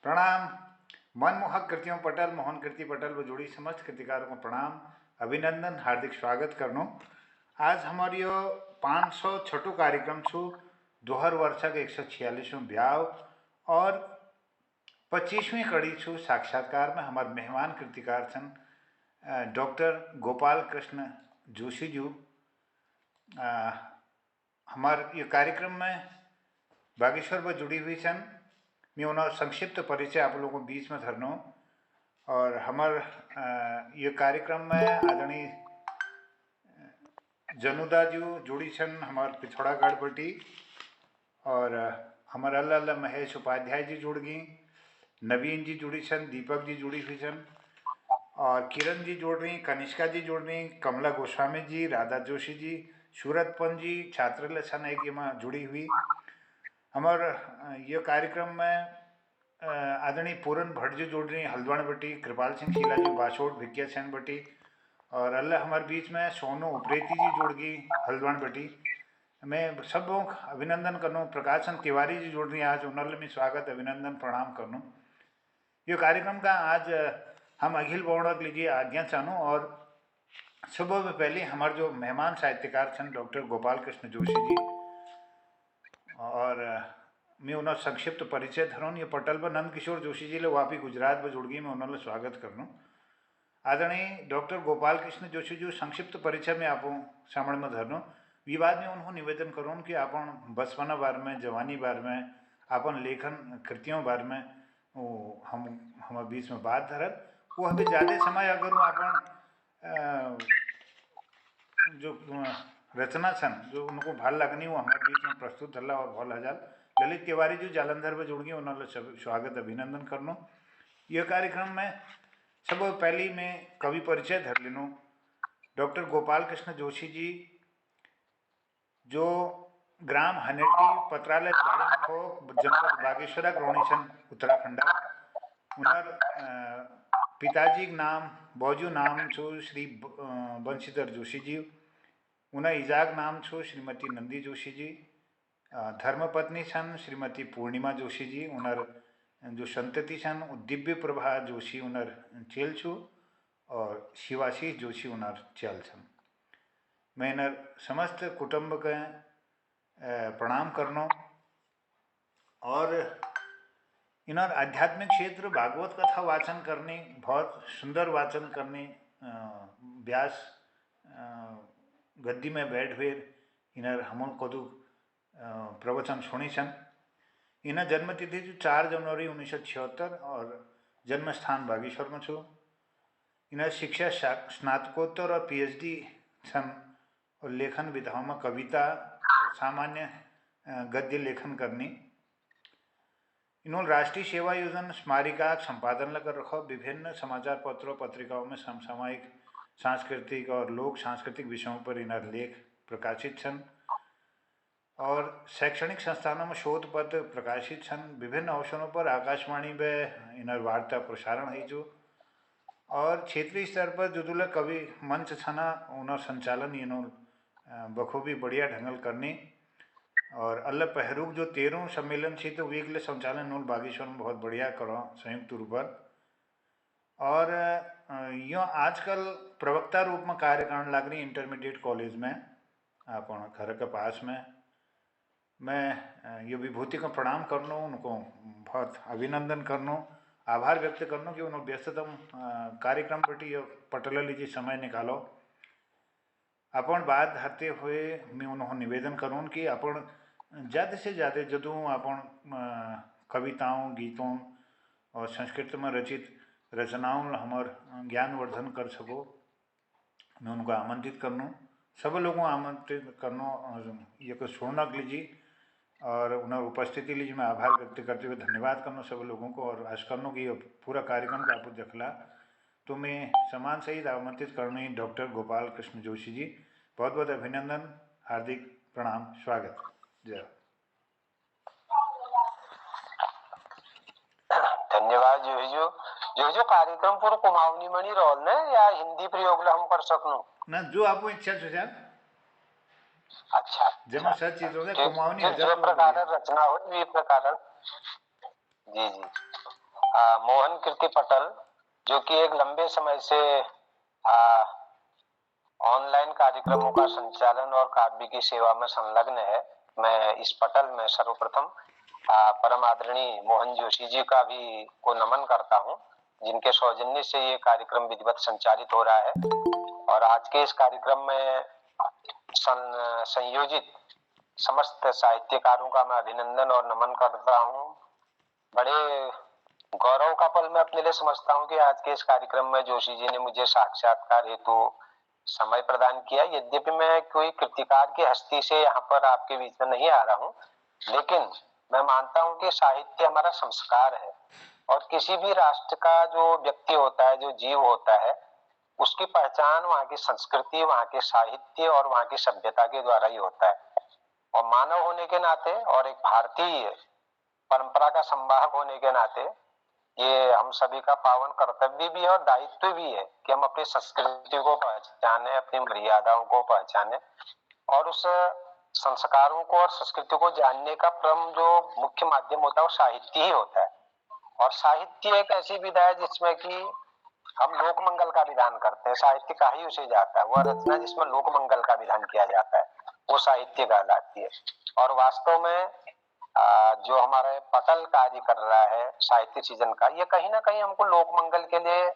प्रणाम। मनमोहक कृतियों पटल मोहन कीर्ति पटल व जुड़ी समस्त कृतिकारों को प्रणाम, अभिनंदन, हार्दिक स्वागत करनो। आज हमारी 506 कार्यक्रम छु 2000 146वां ब्याव और 25वीं कड़ी छु साक्षात्कार में हमारे मेहमान कृतिकार छन डॉक्टर गोपाल कृष्ण जोशी जी। हमारे ये कार्यक्रम में बागेश्वर व जुड़ी हुई छन। मैं उन्हें संक्षिप्त परिचय आप लोगों के बीच में धरनो और हमार ये कार्यक्रम में आदरणीय जनुदा जी जुड़ी छन हमार पिछौड़ागढ़ बटी और हमार अल्लाह अल्लाह महेश उपाध्याय जी जुड़ गई, नवीन जी जुड़ी छन, दीपक जी जुड़ी हुई छन और किरण जी जुड़ रही, कनिष्का जी जुड़ रही, कमला गोस्वामी जी, राधा जोशी जी, सूरतपन जी छात्र छन एक में जुड़ी हुई। हमार ये कार्यक्रम में आदरणीय पूरन भट्ट जी जुड़ रही, हल्द्वानी बटी, कृपाल सिंह शीला जी बासोट भिकिया सेन बटी और अल्लाह हमारे बीच में सोनू उप्रेती जी जुड़ गई हल्द्वानी बटी। मैं सब अभिनंदन करनू। प्रकाशन तिवारी जी जुड़ रही आज, उन्होंने मैं स्वागत अभिनंदन प्रणाम करनू। ये कार्यक्रम का आज हम अखिल बौड़क लीजिए आज्ञा चाहूँ और सुबह में पहले हमारे जो मेहमान साहित्यकार छन डॉक्टर गोपाल कृष्ण जोशी जी और मैं उन्हें संक्षिप्त परिचय धरोन। ये पटल व नंद किशोर जोशी जी ले वापी गुजरात में जुड़ गई, मैं उन्होंने स्वागत करनू। आदरणीय डॉक्टर गोपाल कृष्ण जोशी जी संक्षिप्त परिचय में आप सामने में धरनो। विवाद में उन्होंने निवेदन करो कि अपन बचपना बारे में, जवानी बारे में, अपन लेखन कृतियों बारे में हम हमारे बीच में बात धरत। वो अभी ज़्यादा समय अगर अपन जो रचना छन जो उनको भाल लगनी वो हमारे बीच में प्रस्तुत हल्ला और भल हजार ललित तिवारी जी जालंधर में जुड़ गई, उन्होंने स्वागत अभिनंदन करनो। यह कार्यक्रम में सब पहली में कवि परिचय धर लेनो। डॉक्टर गोपाल कृष्ण जोशी जी जो ग्राम हनेटी पत्रालय दाड़ीमुखो जनपद बागेश्वर ग्रोणी छन उत्तराखंड। उनर पिताजी नाम बौजू नाम छो श्री बंशीधर जोशी जी, उन्हें इजाग नाम छो श्रीमती नंदी जोशी जी। धर्मपत्नी छन श्रीमती पूर्णिमा जोशी जी, उनर जो संतति छन दिव्य प्रभा जोशी उनर चेल छु और शिवाशीष जोशी उनर चेल छन। मैं इनर समस्त कुटुंब के प्रणाम करनो और इनर आध्यात्मिक क्षेत्र भागवत कथा वाचन करनी, बहुत सुंदर वाचन करनी, व्यास गद्दी में बैठ हुए इनर हम कदू प्रवचन सुनी छन। इन्हें जन्मतिथि जो 4 जनवरी 1976 और जन्म स्थान बागेश्वर में छो। इन्हें शिक्षा स्नातकोत्तर और पीएचडी छन और लेखन विधाओं में कविता और सामान्य गद्य लेखन करनी। इन्होंने राष्ट्रीय सेवा योजना स्मारिका संपादन लकर रखो, विभिन्न समाचार पत्रों पत्रिकाओं में समसामयिक सांस्कृतिक और लोक सांस्कृतिक विषयों पर इनर लेख प्रकाशित छन और शैक्षणिक संस्थानों में शोध पत्र प्रकाशित छन। विभिन्न अवसरों पर आकाशवाणी में इनर वार्ता प्रसारण है जो और क्षेत्रीय स्तर पर जुदुला कवि मंच छना उन्हें संचालन इन्होंने बखूबी बढ़िया ढंगल करनी और अल्लाह पहरुक जो 13 सम्मेलन से तो वेगले संचालन नूल बागेश्वर में बहुत बढ़िया करो संयुक्त रूप पर। और यो आजकल प्रवक्ता रूप में कार्य करने लग रही इंटरमीडिएट कॉलेज में अपन घर के पास में। मैं ये विभूति को प्रणाम करनो, उनको बहुत अभिनंदन करनो, आभार व्यक्त करनो कि उन्होंने व्यस्ततम कार्यक्रम पर पटल लीजिए समय निकालो। अपन बात धरते हुए मैं उन्होंने निवेदन करूँ कि अपन ज़्यादा से ज़्यादा जदों अपन कविताओं गीतों और संस्कृत में रचित रचनाओं हमार ज्ञानवर्धन कर सको, मैं उनको आमंत्रित करनूँ। सब लोगों को आमंत्रित करनो ये को सुनना लीजिए और उन्हें उपस्थिति लीजिए। मैं आभार व्यक्त करते हुए धन्यवाद करना सब लोगों को और आशा करना कि पूरा कार्यक्रम का आप देखला तो मैं समान सहित आमंत्रित करनी डॉक्टर गोपाल कृष्ण जोशी जी। बहुत बहुत अभिनंदन, हार्दिक प्रणाम, स्वागत। जय। धन्यवाद जो कार्यक्रम पूरा कुमाऊनी मणि रोल ने या हिंदी प्रयोग हम कर सकूं ना जो आपको इच्छा हो सर। अच्छा जब सच चीज होगा कुमाऊनी जो प्रकार रचना हो ये प्रकार जी जी मोहन कीर्ति पटल, जो कि एक लंबे समय से ऑनलाइन कार्यक्रमों का संचालन और काव्य की सेवा में संलग्न है। मैं इस पटल में सर्वप्रथम परम आदरणीय मोहन जोशी जी का भी को नमन करता हूँ, जिनके सौजन्य से ये कार्यक्रम विधिवत संचालित हो रहा है। और आज के इस कार्यक्रम में संयोजित समस्त साहित्यकारों का मैं अभिनंदन और नमन करता हूँ। बड़े गौरव का पल मैं अपने लिए समझता हूँ कि आज के इस कार्यक्रम में जोशी जी ने मुझे साक्षात्कार हेतु समय प्रदान किया। यद्यपि मैं कोई कृतिकार की हस्ती से यहाँ पर आपके बीच में नहीं आ रहा हूँ, लेकिन मैं मानता हूँ कि साहित्य हमारा संस्कार है और किसी भी राष्ट्र का जो व्यक्ति होता है, जो जीव होता है, उसकी पहचान वहाँ की संस्कृति, वहाँ के साहित्य और वहाँ की सभ्यता के द्वारा ही होता है। और मानव होने के नाते और एक भारतीय परंपरा का संवाहक होने के नाते ये हम सभी का पावन कर्तव्य भी है और दायित्व भी है कि हम अपनी संस्कृति को पहचाने, अपनी मर्यादाओं को पहचाने और उस संस्कारों को और संस्कृति को जानने का परम जो मुख्य माध्यम होता है वो साहित्य ही होता है। और साहित्य एक ऐसी विधा है जिसमें कि हम लोक मंगल का विधान करते हैं। साहित्य का ही उसे जाता है, वह रचना जिसमें लोक मंगल का विधान किया जाता है वो साहित्य कहलाती है। और वास्तव में जो हमारे पटल कार्य कर रहा है साहित्य सृजन का, ये कहीं ना कहीं हमको लोक मंगल के लिए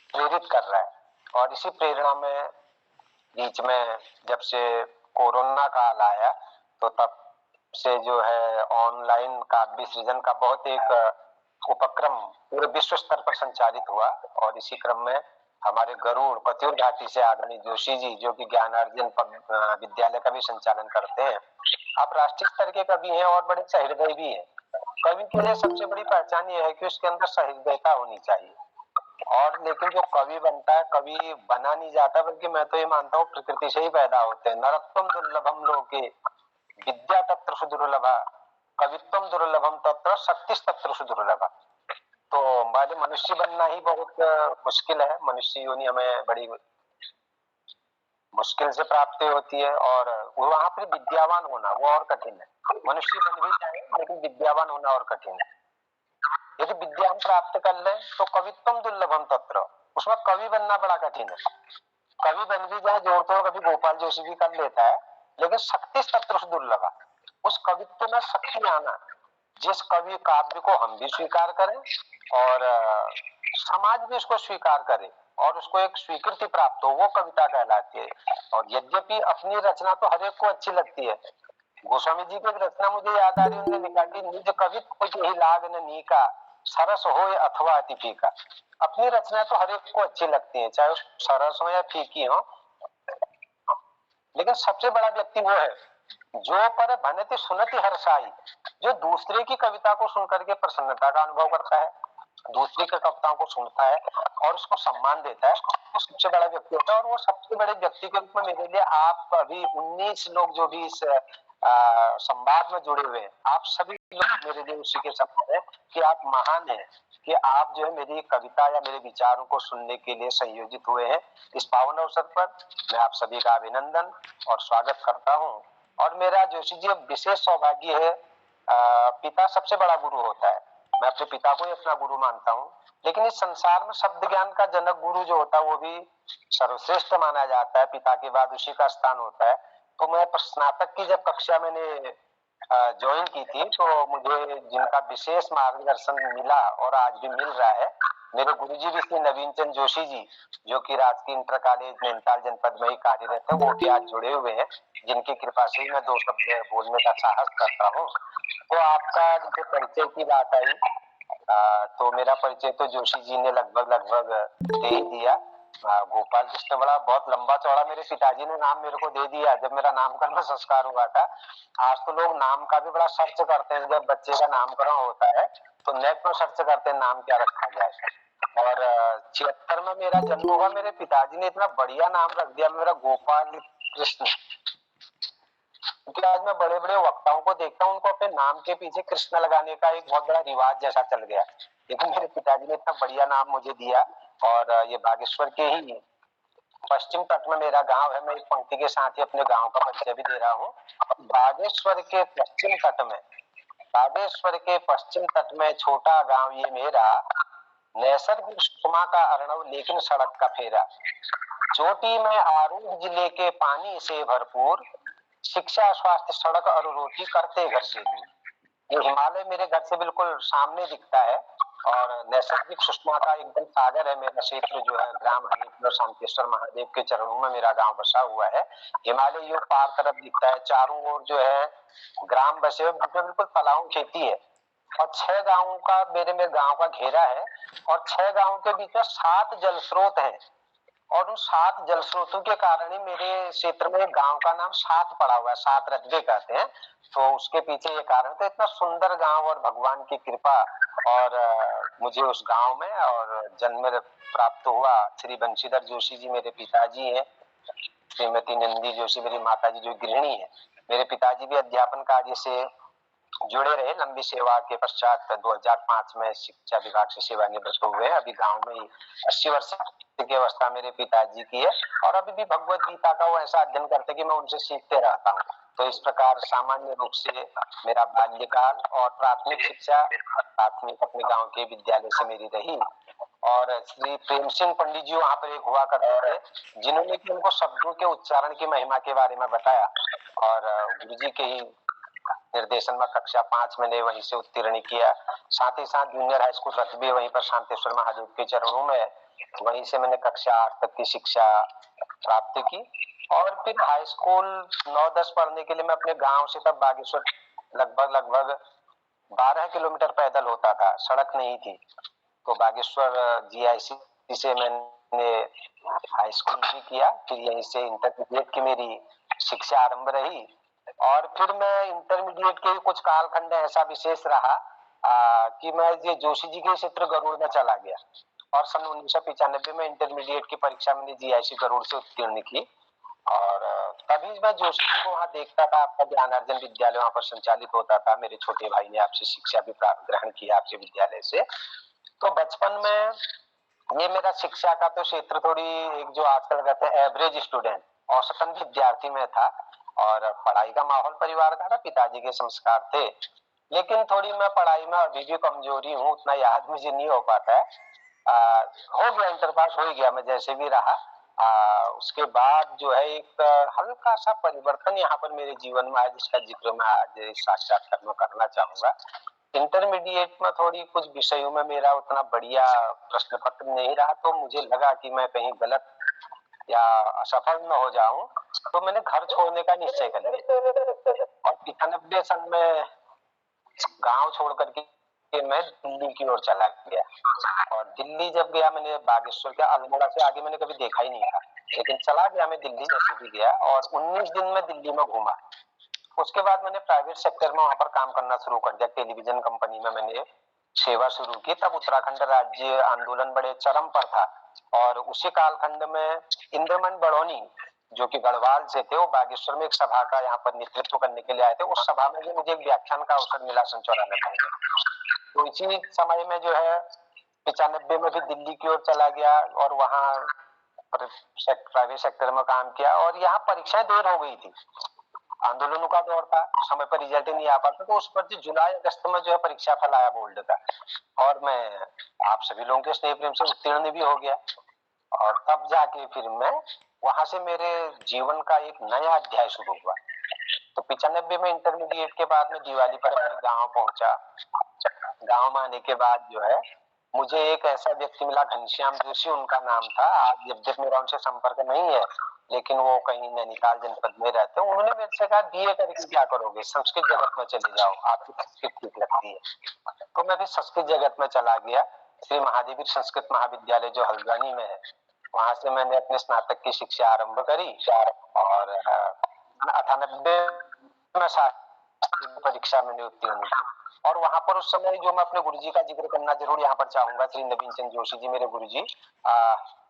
प्रेरित कर रहा है। और इसी प्रेरणा में बीच में जब से कोरोना काल आया तो तब से जो है ऑनलाइन काव्य सृजन का बहुत एक उपक्रम पूरे विश्व स्तर पर संचालित हुआ। और इसी क्रम में हमारे गरुड़ पतियूर घाटी से आदरणीय जोशी जी, जो कि ज्ञानार्जन विद्यालय का भी संचालन करते हैं, आप राष्ट्रीय स्तर के कवि हैं और बड़े सहृदय भी हैं। कवि के लिए सबसे बड़ी पहचान ये है कि उसके अंदर सहृदयता होनी चाहिए। और लेकिन जो कवि बनता है, कवि बना नहीं जाता, बल्कि मैं तो ये मानता हूँ प्रकृति से ही पैदा होते हैं। नरत्वम दुर्लभम लोके विद्या तत्र सुदुर्लभा, कवित्वम दुर्लभम तत्र शक्ति तत्र सुदुर्लभा। तो हमारे मनुष्य बनना ही बहुत मुश्किल है। मनुष्य योनि हमें बड़ी मुश्किल से प्राप्त होती है और वहां पर विद्यावान होना वो और कठिन है। मनुष्य बन भी जाए लेकिन विद्यावान होना और कठिन है। यदि विद्या हम प्राप्त कर लें तो कवित्वम दुर्लभम तत्र, उसमें कवि बनना बड़ा कठिन है। कवि बन भी जाए, जोड़ तोड़ कभी गोपाल जोशी भी कर लेता है, लेकिन शक्ति तत्र दुर्लभ, उस कवित्व में शक्ति आना, जिस कवि काव्य को हम भी स्वीकार करें और समाज भी उसको स्वीकार करे और उसको एक स्वीकृति प्राप्त हो, वो कविता कहलाती है। और यद्यपि अपनी रचना तो हर एक को अच्छी लगती है। गोस्वामी जी की एक रचना मुझे याद आ रही है, उन्होंने लिखा कि निज कवित्व को ही लाग न नीका, सरस हो या अथवा अति फीका। अपनी रचना तो हर एक को अच्छी लगती है, चाहे सरस हो या फीकी हो, लेकिन सबसे बड़ा व्यक्ति वो है जो पर भनति सुनति हर्षाई, जो दूसरे की कविता को सुनकर के प्रसन्नता का अनुभव करता है, दूसरी की कविताओं को सुनता है और उसको सम्मान देता है, वो सबसे बड़ा व्यक्ति होता है। और वो सबसे बड़े व्यक्ति के रूप में मेरे लिए आप अभी 19 लोग जो भी इस संवाद में जुड़े हुए हैं, आप सभी लोग मेरे लिए उसी के समान है कि आप महान हैं, कि आप जो है मेरी कविता या मेरे विचारों को सुनने के लिए संयोजित हुए हैं। इस पावन अवसर पर मैं आप सभी का अभिनंदन और स्वागत करता हूँ। और मेरा जोशी जी विशेष सौभाग्य है, पिता सबसे बड़ा गुरु होता है, मैं अपने पिता को ही अपना गुरु मानता हूँ, लेकिन इस संसार में शब्द ज्ञान का जनक गुरु जो होता है वो भी सर्वश्रेष्ठ माना जाता है, पिता के बाद उसी का स्थान होता है। तो मैं स्नातक की जब कक्षा मैंने ज्वाइन की थी तो मुझे जिनका विशेष मार्गदर्शन मिला और आज भी मिल रहा है, मेरे गुरुजी भी श्री नवीन चंद जोशी जी, जो कि राजकीय इंटर कॉलेज नैनीताल जनपद में ही कार्यरत है, वो भी आज जुड़े हुए हैं, जिनकी कृपा से ही मैं 2 शब्द बोलने का साहस करता हूँ। तो आपका जैसे परिचय की बात आई, तो मेरा परिचय तो जोशी जी ने लगभग दे ही दिया। गोपाल कृष्ण बड़ा बहुत लंबा चौड़ा मेरे पिताजी ने नाम मेरे को दे दिया जब मेरा नामकरण संस्कार हुआ था। आज तो लोग नाम का भी बड़ा सर्च करते हैं, जब बच्चे का नामकरण होता है तो नेट पर सर्च करते हैं नाम क्या रखा जाए। और 76 में मेरा जन्म हुआ, मेरे पिताजी ने इतना बढ़िया नाम रख दिया मेरा, गोपाल कृष्ण। क्योंकि आज मैं बड़े बड़े वक्ताओं को देखता हूँ, उनको अपने नाम के पीछे कृष्ण लगाने का एक बहुत बड़ा रिवाज जैसा चल गया, लेकिन मेरे पिताजी ने इतना बढ़िया नाम मुझे दिया। और ये बागेश्वर के ही पश्चिम तट में मेरा गांव है, मैं एक पंक्ति के साथ ही अपने गांव का परिचय भी दे रहा हूँ। बागेश्वर के पश्चिम तट में बागेश्वर के पश्चिम तट में छोटा गांव ये मेरा, नैसर्गिक सुषमा का अर्णव लेकिन सड़क का फेरा, चोटी में आरूढ़ जिले के पानी से भरपूर, शिक्षा स्वास्थ्य सड़क और रोटी करते घर से दूर। ये हिमालय मेरे घर से बिल्कुल सामने दिखता है और नैसर्गिक सुषमा का एकदम सागर है मेरा क्षेत्र जो है। ग्राम हनीपुर शांतेश्वर महादेव के चरणों में मेरा गांव बसा हुआ है। हिमालय यो पार तरफ दिखता है, चारों ओर जो है ग्राम बसे हुए, बिल्कुल पलाऊ खेती है और 6 गांवों का मेरे गांव का घेरा है और 6 गांवों के बीच में 7 जल स्रोत हैं और उन 7 जल स्रोतों के कारण ही मेरे क्षेत्र में गांव का नाम 7 पड़ा हुआ है, 7 रत्वे कहते हैं। तो उसके पीछे ये कारण, तो इतना सुंदर गांव और भगवान की कृपा और मुझे उस गांव में और जन्म प्राप्त हुआ। श्री बंशीधर जोशी जी मेरे पिताजी हैं, श्रीमती नंदी जोशी मेरी माताजी जो गृहिणी है। मेरे पिताजी भी अध्यापन कार्य से जुड़े रहे, लंबी सेवा के पश्चात 2005 में शिक्षा विभाग से सेवानिवृत्त हुए। अभी गांव में ही 80 वर्ष की अवस्था मेरे पिताजी की है और अभी भी भगवत गीता का वो ऐसा अध्ययन करते कि मैं उनसे सीखते रहता हूँ। तो इस प्रकार सामान्य रूप से मेरा बाल्यकाल और प्राथमिक शिक्षा प्राथमिक अपने गांव के विद्यालय से मेरी रही। और श्री प्रेम सिंह पंडित जी वहां पर एक हुआ करते थे, जिन्होंने कि उनको शब्दों के उच्चारण की महिमा के बारे में बताया और गुरु जी के ही निर्देशन में कक्षा 5 मैंने वहीं से उत्तीर्ण किया। साथ ही साथ जूनियर हाई स्कूल रतबे वहीं पर शांतेश्वर महादेव के चरणों में, वहीं से मैंने कक्षा 8 तक की शिक्षा प्राप्त की और फिर हाई स्कूल 9-10 पढ़ने के लिए मैं अपने गांव से तब बागेश्वर लगभग 12 किलोमीटर पैदल होता था, सड़क नहीं थी। तो बागेश्वर जीआईसी से मैंने हाई स्कूल भी किया, फिर यहीं से इंटरमीडिएट की मेरी शिक्षा आरंभ रही और फिर मैं इंटरमीडिएट के कुछ कालखंड ऐसा विशेष रहा कि मैं ये जोशी जी के क्षेत्र गरुड़ में चला गया और सन 1995 में इंटरमीडिएट की परीक्षा मैंने जीआईसी गरुड़ से उत्तीर्ण की और तभी मैं जोशी जी को वहाँ देखता था। आपका ज्ञानार्जन विद्यालय वहाँ पर संचालित होता था, मेरे छोटे भाई ने आपसे शिक्षा भी ग्रहण किया आपके विद्यालय से। तो बचपन में ये मेरा शिक्षा का तो क्षेत्र थोड़ी एक जो आजकल कहते हैं एवरेज स्टूडेंट, औसतन विद्यार्थी में था और पढ़ाई का माहौल परिवार का था, पिताजी के संस्कार थे, लेकिन थोड़ी मैं पढ़ाई में अभी भी कमजोरी हूँ, उतना याद मुझे नहीं हो पाता है। हो गया, इंटर पास हो गया मैं जैसे भी रहा। उसके बाद जो है एक हल्का सा परिवर्तन यहाँ पर मेरे जीवन में आया जिसका जिक्र मैं आज साक्षात्कार में करना चाहूंगा। इंटरमीडिएट में थोड़ी कुछ विषयों में मेरा उतना बढ़िया प्रश्न पत्र नहीं रहा, तो मुझे लगा कि मैं कहीं गलत या असफल न हो जाऊं, तो मैंने घर छोड़ने का निश्चय कर लिया और 95 सन में गांव छोड़ करके मैं दिल्ली की ओर चला गया और दिल्ली जब गया मैंने बागेश्वर के अल्मोड़ा से आगे मैंने कभी देखा ही नहीं था, लेकिन चला गया मैं दिल्ली जैसे भी गया और 19 दिन में दिल्ली में घूमा। उसके बाद मैंने प्राइवेट सेक्टर में वहां पर काम करना शुरू कर दिया, टेलीविजन कंपनी में मैंने सेवा शुरू की। तब उत्तराखंड राज्य आंदोलन बड़े चरम पर था और उसी कालखंड में इंद्रमन बड़ोनी जो कि गढ़वाल से थे, वो बागेश्वर में एक सभा का यहाँ पर नेतृत्व करने के लिए आए थे। उस सभा में भी मुझे एक व्याख्यान का अवसर मिला सन 94 में। तो इसी समय में जो है 95 में भी दिल्ली की ओर चला गया और वहाँ प्राइवेट सेक्टर में काम किया और यहाँ परीक्षाएं देर हो गई थी, आंदोलनों का दौर था, समय पर रिजल्ट नहीं आ पाता, तो उस पर जुलाई अगस्त में जो है परीक्षा फल आया बोर्ड का और मैं आप सभी लोगों के स्नेह प्रेम से उत्तीर्ण भी हो गया और तब जाके फिर मैं वहां से मेरे जीवन का एक नया अध्याय शुरू हुआ। तो 95 में इंटरमीडिएट के बाद में दिवाली पर अपने गांव पहुंचा। गांव में आने के बाद जो है मुझे एक ऐसा व्यक्ति मिला, घनश्याम जोशी उनका नाम था। आज जब मेरा उनसे संपर्क नहीं है, लेकिन वो कहीं नैनीताल जनपद में रहते हैं। उन्होंने मेरे से कहा बीए करके क्या करोगे, संस्कृत जगत में चले जाओ, आपको संस्कृत ठीक लगती है। तो मैं भी संस्कृत जगत में चला गया, श्री महादेवी संस्कृत महाविद्यालय जो हल्द्वानी में है, वहां से मैंने अपने स्नातक की शिक्षा आरंभ करी और 98 में परीक्षा मैंने उत्तीर्ण की और वहां पर उस समय जो मैं अपने गुरुजी का जिक्र करना जरूर यहाँ पर चाहूंगा, श्री नवीन चंद्र जोशी जी मेरे गुरुजी,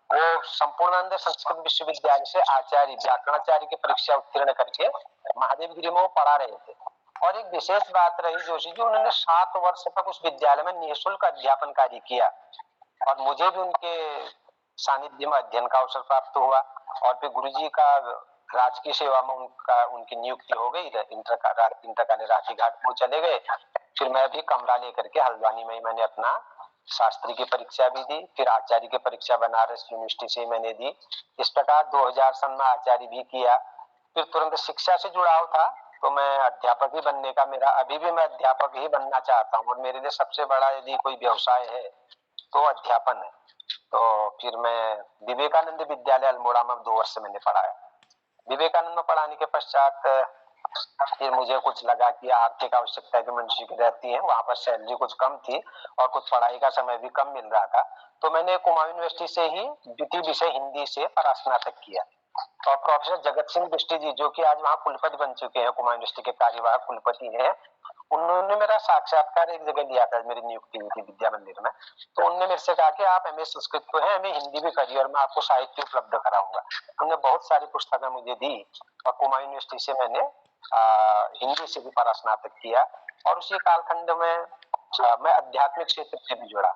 वो संपूर्णानंद संस्कृत विश्वविद्यालय से आचार्य व्याकरणाचार्य की परीक्षा उत्तीर्ण करके महादेवगिरी में वो पढ़ा रहे थे। और एक विशेष बात रही जोशी जी, उन्होंने 7 वर्ष तक उस विद्यालय में निःशुल्क अध्यापन कार्य किया और मुझे भी उनके सानिध्य में अध्ययन का अवसर प्राप्त हुआ और फिर गुरुजी का राजकीय सेवा में उनकी नियुक्ति हो गई। इंटर काले राठी घाट को चले गए फिर मैं भी कमरा लेकर के हल्द्वानी में ही मैंने अपना शास्त्री की परीक्षा भी दी, फिर आचार्य की परीक्षा बनारस यूनिवर्सिटी से मैंने दी। इस प्रकार 2000 सन में आचार्य भी किया। फिर तुरंत शिक्षा से जुड़ाव था, तो मैं अध्यापक ही बनने का, मेरा अभी भी मैं अध्यापक ही बनना चाहता हूँ और मेरे लिए सबसे बड़ा यदि कोई व्यवसाय है तो अध्यापन है। तो फिर मैं विवेकानंद विद्यालय अल्मोड़ा में 2 वर्ष मैंने पढ़ाया। विवेकानंद में पढ़ाने के पश्चात फिर मुझे कुछ लगा कि आर्थिक आवश्यकता भी मनुष्य की रहती है, वहां पर सैलरी कुछ कम थी और कुछ पढ़ाई का समय भी कम मिल रहा था, तो मैंने कुमाऊं यूनिवर्सिटी से ही द्वितीय विषय हिंदी से परास्नातक किया। और प्रोफेसर जगत सिंह बिष्टी जी, जो कि आज वहाँ कुलपति बन चुके हैं, कुमाऊं यूनिवर्सिटी के कार्यवाहक कुलपति हैं, उन्होंने मेरा साक्षात्कार एक जगह लिया था, मेरी नियुक्ति हुई थी विद्या मंदिर में। तो उन्होंने मेरे से कहा कि आप एमए संस्कृत तो है, मैं हिंदी भी करिए और मैं आपको साहित्य उपलब्ध कराऊंगा। उन्होंने बहुत सारी पुस्तकें मुझे दी और कुमाऊं यूनिवर्सिटी से मैंने हिंदी से भी परास्नातक किया। और उसी कालखंड में मैं आध्यात्मिक क्षेत्र से भी जुड़ा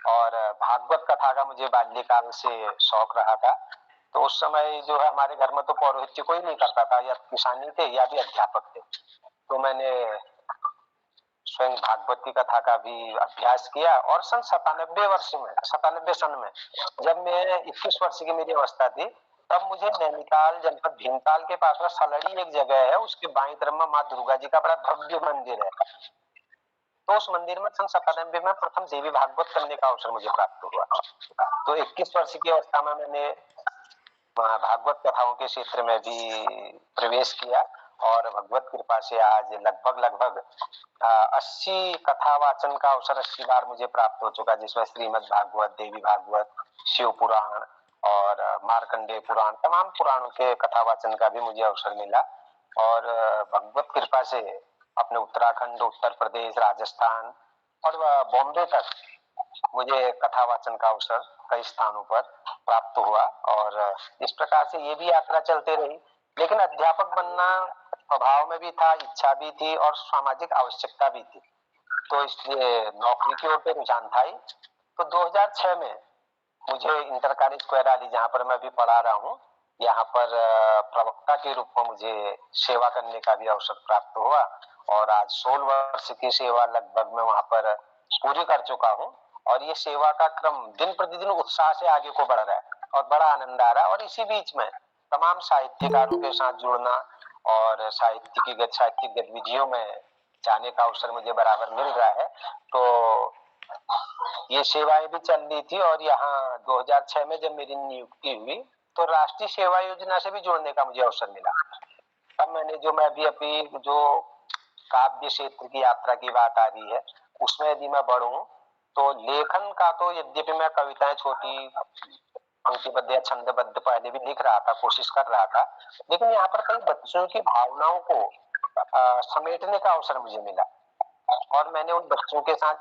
और भागवत कथा का मुझे बाल्यकाल से शौक रहा था। तो उस समय जो है हमारे घर में तो पौरोहित्य कोई नहीं करता था, या किसानी थे या भी अध्यापक थे। तो मैंने स्वयं भागवत की कथा का भी अभ्यास किया और सन 97 सन में जब मैं 21 वर्ष की मेरी अवस्था थी, तब मुझे नैनीताल जनपद भीमताल के पास में सलड़ी एक जगह है, उसके बाईं तरफ में माँ दुर्गा जी का बड़ा भव्य मंदिर है। तो उस मंदिर में सन 97 में प्रथम देवी भागवत करने का अवसर मुझे प्राप्त हुआ। तो 21 वर्ष की अवस्था में मैंने भागवत कथाओं के क्षेत्र में भी प्रवेश किया और भगवत कृपा से आज लगभग 80 कथा वाचन का अवसर 80 बार मुझे प्राप्त हो चुका, जिसमें श्रीमद् भागवत, देवी भागवत, शिव पुराण और मार्कंडेय पुराण, तमाम पुराणों के कथा वाचन का भी मुझे अवसर मिला। और भगवत कृपा से अपने उत्तराखंड, उत्तर प्रदेश, राजस्थान और बॉम्बे तक मुझे कथा वाचन का अवसर कई स्थानों पर प्राप्त हुआ। और इस प्रकार से ये भी यात्रा चलते रही। लेकिन अध्यापक बनना स्वभाव में भी था, इच्छा भी थी और सामाजिक आवश्यकता भी थी, तो इसलिए नौकरी की ओर पे रुझान था ही। तो 2006 में मुझे इंटर कॉलेज कोयराली, जहाँ पर मैं भी पढ़ा रहा हूँ, यहाँ पर प्रवक्ता के रूप में मुझे सेवा करने का भी अवसर प्राप्त हुआ और आज 16 वर्ष की सेवा लगभग मैं वहां पर पूरी कर चुका हूँ। और ये सेवा का क्रम दिन प्रतिदिन उत्साह से आगे को बढ़ रहा है और बड़ा आनंद आ रहा है। और इसी बीच में तमाम साहित्यकारों के साथ जुड़ना और साहित्यिक गतिविधियों में जाने का अवसर मुझे बराबर मिल रहा है। तो ये सेवाएं भी चल रही थी और यहाँ 2006 में जब मेरी नियुक्ति हुई तो राष्ट्रीय सेवा योजना से भी जुड़ने का मुझे अवसर मिला। तब मैंने मैं भी अभी जो काव्य क्षेत्र की यात्रा की बात आ रही है, उसमें यदि मैं बढ़ूं तो लेखन का तो यद्यपि मैं कविताएं छोटी पंक्तिबद्ध या छंदबद्ध पहले भी लिख रहा था, कोशिश कर रहा था, लेकिन यहाँ पर कई बच्चों की भावनाओं को समेटने का अवसर मुझे मिला। और मैंने उन बच्चों के साथ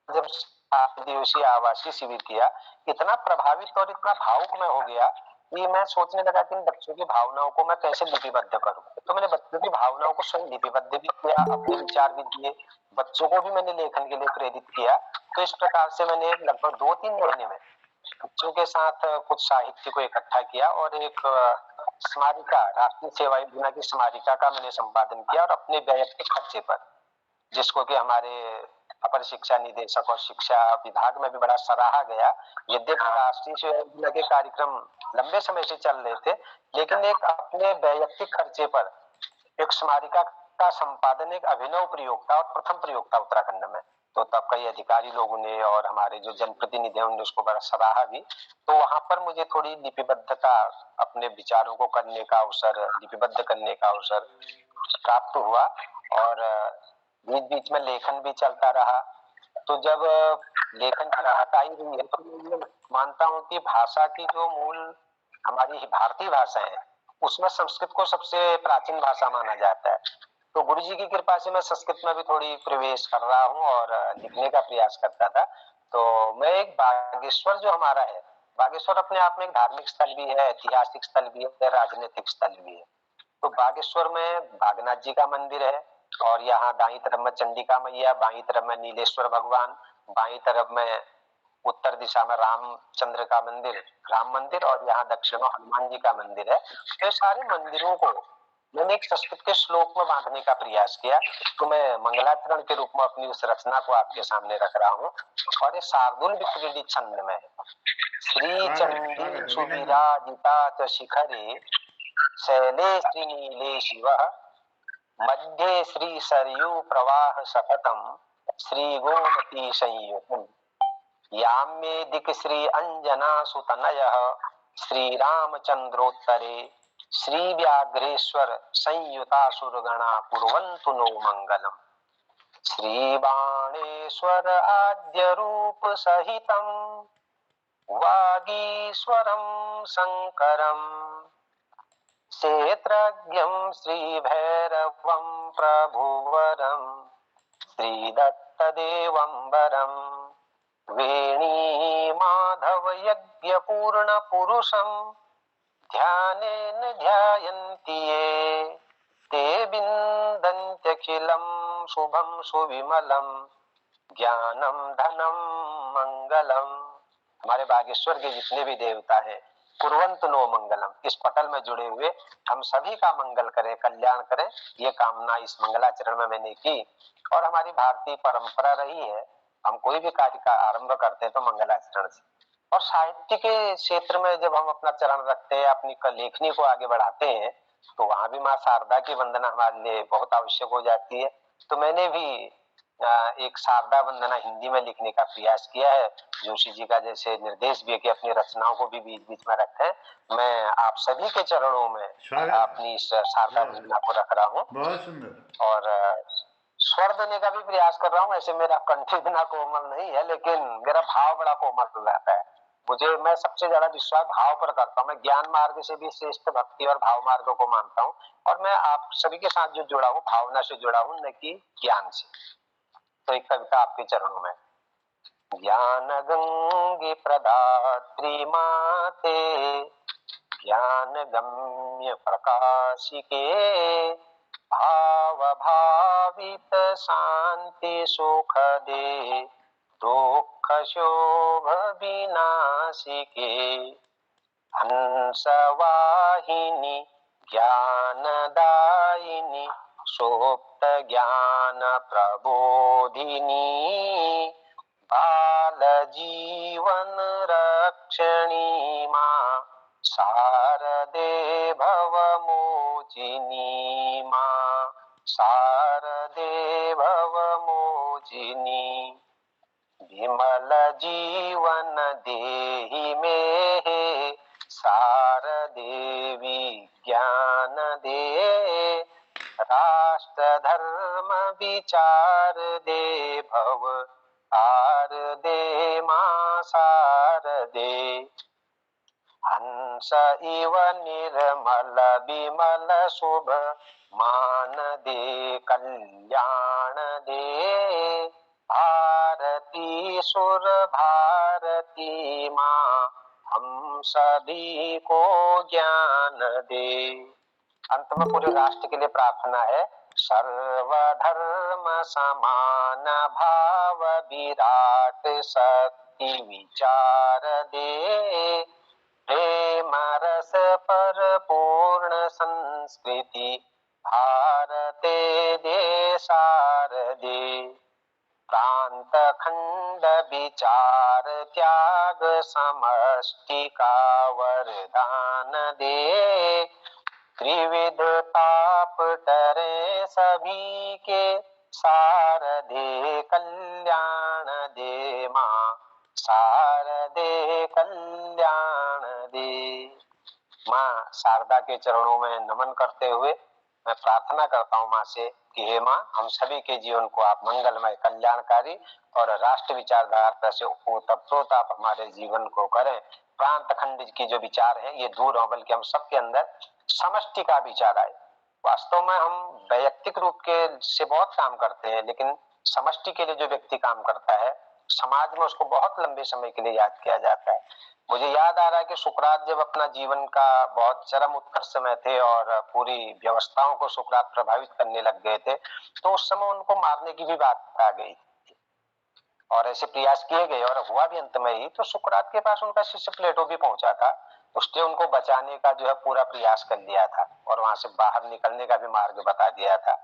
जब 7 दिवसीय आवासीय शिविर किया, इतना प्रभावित और इतना भावुक मैं हो गया कि मैं सोचने लगा कि इन बच्चों की भावनाओं को मैं कैसे लिपिबद्ध करूं। तो मैंने बच्चों की भावनाओं को स्वयं लिपिबद्ध भी किया, अपने विचार भी दिए, बच्चों को भी मैंने लेखन के लिए प्रेरित किया। तो इस प्रकार से मैंने लगभग 2-3 महीने में बच्चों के साथ कुछ साहित्य को इकट्ठा किया और एक स्मारिका, राष्ट्रीय सेवा योजना की स्मारिका का मैंने संपादन किया और अपने वैयक्तिक खर्चे पर, जिसको कि हमारे अपर शिक्षा निदेशक और शिक्षा विभाग में भी बड़ा सराहा गया। यद्यपि राष्ट्रीय सेवा योजना के कार्यक्रम लंबे समय से चल रहे थे, लेकिन एक अपने वैयक्तिक खर्चे पर एक स्मारिका का संपादन एक अभिनव प्रयोग था और प्रथम प्रयोग था उत्तराखंड में। तो तब कई अधिकारी लोगों ने और हमारे जो जनप्रतिनिधि उन्होंने उसको बड़ा सराहा भी। तो वहां पर मुझे थोड़ी लिपिबद्धता, अपने विचारों को करने का अवसर, लिपिबद्ध करने का अवसर प्राप्त हुआ और बीच बीच में लेखन भी चलता रहा। तो जब लेखन की बात आई हुई है तो मैं मानता हूँ कि भाषा की जो मूल हमारी भारतीय भाषा है, उसमें संस्कृत को सबसे प्राचीन भाषा माना जाता है। तो गुरु जी की कृपा से मैं संस्कृत में भी थोड़ी प्रवेश कर रहा हूँ और लिखने का प्रयास करता था। तो मैं एक बागेश्वर जो हमारा है, बागेश्वर अपने आप में एक धार्मिक स्थल भी है, ऐतिहासिक स्थल भी है, राजनीतिक स्थल भी है। तो बागेश्वर में बागनाथ जी का मंदिर है और यहाँ दाईं तरफ में चंडिका मैया, बाईं तरफ में नीलेश्वर भगवान, बाईं तरफ में उत्तर दिशा में रामचंद्र का मंदिर, राम मंदिर, और यहाँ दक्षिण में हनुमान जी का मंदिर है। तो सारे मंदिरों को मैंने एक संस्कृत के श्लोक में बांधने का प्रयास किया, तो मैं मंगलाचरण के रूप में अपनी उस रचना को आपके सामने रख रहा हूँ। और ये शार्दुल विक्रीडित छंद में है। श्री स्वागत चंडी स्वागत, अभिनंदन। सुविराजिता च शिखरे शैले श्रीनीले शिवः मध्ये श्री सरयू प्रवाह सततम श्री गोमती संयुतम् याम्ये दिक् श्री अंजना सुतनयः श्री रामचंद्रोत्तरे श्री व्याघ्रेश्वर संयुतासुरगणा कुर्वन्तु नो मंगलम् श्री बाणेश्वर आद्य रूप सहितम् वागीश्वरं शंकरम् क्षेत्रज्ञं श्री भैरवं प्रभुवरं श्री दत्तदेवंबरं वेणी माधव यज्ञ पूर्ण पुरुषं ध्यानेन ध्यायन्ति ये ते विन्दन्त्यखिलं शुभं सुविमलं ज्ञानम धनम मंगलम। हमारे बागेश्वर के जितने भी देवता हैं, कुर्वन्तु नो मंगलम, इस पटल में जुड़े हुए हम सभी का मंगल करें, कल्याण करें, ये कामना इस मंगलाचरण में मैंने की। और हमारी भारतीय परंपरा रही है, हम कोई भी कार्य का आरंभ करते हैं तो मंगलाचरण से। और साहित्य के क्षेत्र में जब हम अपना चरण रखते हैं, अपनी लेखनी को आगे बढ़ाते हैं, तो वहां भी माँ शारदा की वंदना हमारे लिए बहुत आवश्यक हो जाती है। तो मैंने भी एक शारदा वंदना हिंदी में लिखने का प्रयास किया है। जोशी जी का जैसे निर्देश भी है कि अपनी रचनाओं को भी बीच बीच में रखें। मैं आप सभी के चरणों में अपनी इस शारदा वंदना को रख रहा हूँ। बहुत सुंदर। और स्वर देने का भी प्रयास कर रहा हूँ। ऐसे मेरा कंठ इतना कोमल नहीं है, लेकिन मेरा भाव बड़ा कोमल रहता है। मैं सबसे ज्यादा विश्वास भाव पर करता हूँ। मैं ज्ञान मार्ग से भी श्रेष्ठ भक्ति और भाव मार्ग को मानता हूँ। और मैं आप सभी के साथ जो जुड़ा हूँ, भावना से जुड़ा हूँ, न कि ज्ञान से। तो एक कविता आपके चरणों में। ज्ञान गंगे प्रदात्री माते ज्ञान गम्य प्रकाशिके भाव भावित शांति सुख दे दुख शोभ विनाशिके हंस वाहिनी ज्ञानदायिनी सुप्त ज्ञान प्रबोधिनी बाल जीवन रक्षणी माँ शारदे भवमोचिनी माँ शारदे भवमोचिनी विमल जीवन देहि में शारदे ज्ञान दे राष्ट्र धर्म विचार दे भव आर दे मां शारदे हंस इव निर्मल विमल शुभ मान दे कल्याण दे भारती सुर भारती माँ हम सभी को ज्ञान दे। अंत में पूरे राष्ट्र के लिए प्रार्थना है। सर्वधर्म समान भाव विराट शक्ति विचार दे प्रेम रस पर पूर्ण संस्कृति भारते देशार दे प्रांत खंड विचार त्याग समष्टि का वरदान दे त्रिविध ताप टरे सभी के शारदे कल्याण दे माँ शारदे कल्याण दे। माँ शारदा के चरणों में नमन करते हुए मैं प्रार्थना करता हूँ माँ से कि हे माँ, हम सभी के जीवन को आप मंगलमय कल्याणकारी और राष्ट्र विचारधारा से ओतप्रोत आप हमारे जीवन को करें। प्रांत खंड की जो विचार है ये दूर हो, बल्कि हम सबके अंदर समष्टि का विचार आए। वास्तव में हम वैयक्तिक रूप के से बहुत काम करते हैं, लेकिन समष्टि के लिए जो व्यक्ति काम करता है समाज में उसको बहुत लंबे समय के लिए याद किया जाता है। मुझे याद आ रहा है कि सुकरात जब अपना जीवन का बहुत चरम उत्कर्ष में थे और पूरी व्यवस्थाओं को सुकरात प्रभावित करने लग गए थे, तो उस समय उनको मारने की भी बात आ गई और ऐसे प्रयास किए गए और हुआ भी अंत में ही। तो सुकरात के पास उनका शिष्य प्लेटो भी पहुंचा था उसने उनको बचाने का जो है पूरा प्रयास कर लिया था और वहां से बाहर निकलने का भी मार्ग बता दिया था।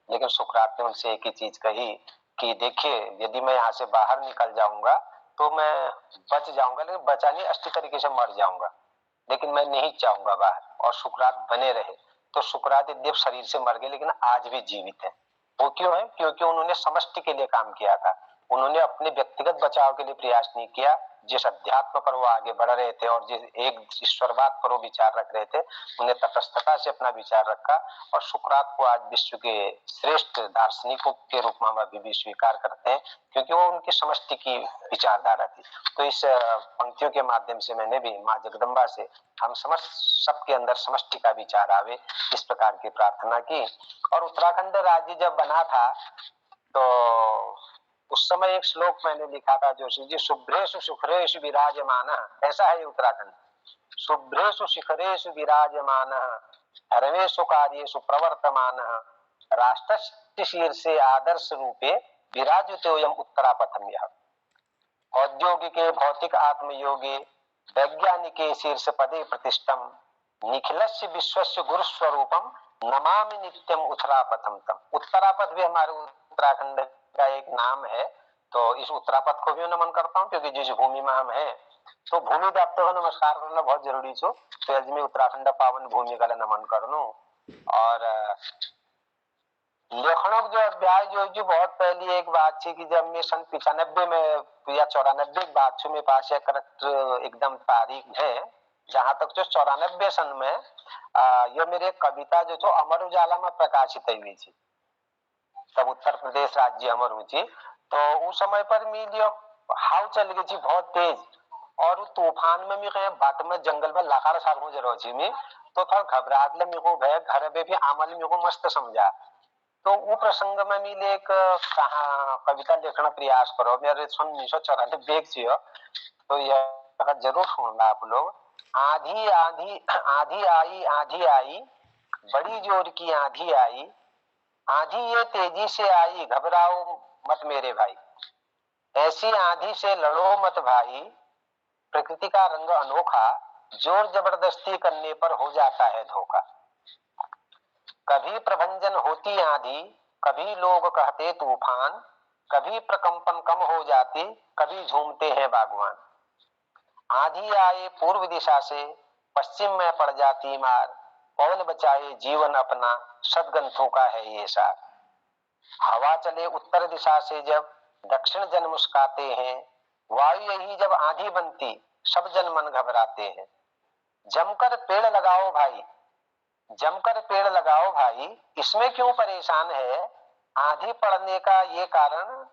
लेकिन सुकरात ने उनसे एक ही चीज कही कि देखिए, यदि मैं यहाँ से बाहर निकल जाऊंगा तो मैं बच जाऊंगा, लेकिन बचा नहीं, अच्छी तरीके से मर जाऊंगा, लेकिन मैं नहीं चाहूंगा बाहर। और सुकरात बने रहे। तो सुकरात यद्यप शरीर से मर गए लेकिन आज भी जीवित है। वो क्यों है? क्योंकि उन्होंने समष्टि के लिए काम किया था। उन्होंने अपने व्यक्तिगत बचाव के लिए प्रयास नहीं किया। जिस अध्यात्म पर वो आगे बढ़ रहे थे और जिस एक ईश्वरवाद पर वो विचार रख रहे थे, उन्हें तटस्थता से अपना विचार रखा। और सुकरात को आज विश्व के श्रेष्ठ दार्शनिकों के रूप में हम अभी भी स्वीकार करते हैं, क्योंकि वो उनकी समष्टि की विचारधारा थी। तो इस पंक्तियों के माध्यम से मैंने भी माँ जगदम्बा से हम सबके अंदर समष्टि का विचार आवे, इस प्रकार की प्रार्थना की। और उत्तराखंड राज्य जब बना था तो उस समय एक श्लोक मैंने लिखा था, जोशी जी, शुभ्रेषु शिखरेषु विराजमानः, ऐसा है उत्तराखंड। शुभ्रेषु शिखरेषु विराजमानः, धर्मेषु कार्येषु प्रवर्तमानः, राष्ट्रस्य शीर्षे आदर्श रूपे विराजतेयम उत्तरापथम यः। औद्योगिके भौतिक आत्मयोगे वैज्ञानिके शीर्ष पदे प्रतिष्ठम, निखिलस्य विश्वस्य गुरु स्वरूपम, नमामि नित्यम उत्तरापथम तम। उत्तरापथ भी हमारे उत्तराखंड का एक नाम है। तो इस उत्तरापथ को भी नमन करता हूँ, क्योंकि जिस भूमि में हम हैं, तो भूमि देवता को नमस्कार करना बहुत जरूरी छो। तो आज मैं उत्तराखंड पावन भूमि का नमन करनू। और लेखनों जो अध्याय जो बहुत पहली एक बात थी कि जब मैं सन 95 में या 94 की बात छू, मेरे पास एक करेक्ट एकदम तारीख है, जहां तक जो 94 सन में ये मेरी कविता जो छो अमर उजाला में प्रकाशित हुई थी। तब उत्तर प्रदेश राज्य अमर हुई थी। तो उस समय पर मीडिया हाव चल गई थी बहुत तेज, और तूफान में मैं बाट में जंगल में लाखार साल हो जरो थी मैं, तो थोड़ा घबराहट ले मेरे को भय, घर में भी आमल मेरे को मस्त समझा। तो वो प्रसंग में मिले एक कहा कविता लिखना प्रयास करो, मेरे सन 1994 थी। तो यह जरूर सुनना आप लोग। आधी आधी आधी आई, बड़ी जोर की आंधी आई, आंधी ये तेजी से आई, घबराओ मत मेरे भाई, ऐसी आंधी से लड़ो मत भाई, प्रकृति का रंग अनोखा, जोर जबरदस्ती करने पर हो जाता है धोखा। कभी प्रभंजन होती आंधी, कभी लोग कहते तूफान, कभी प्रकंपन कम हो जाती, कभी झूमते हैं बागवान। आंधी आए पूर्व दिशा से, पश्चिम में पड़ जाती मार, पवन बचाए जीवन अपना, सदग्रंथों का है ये सार। हवा चले उत्तर दिशा से जब, दक्षिण जन मुस्काते हैं, वायु यही जब आंधी बनती, सब जन मन घबराते हैं। जमकर पेड़ लगाओ भाई, जमकर पेड़ लगाओ भाई, इसमें क्यों परेशान है, आंधी पड़ने का ये कारण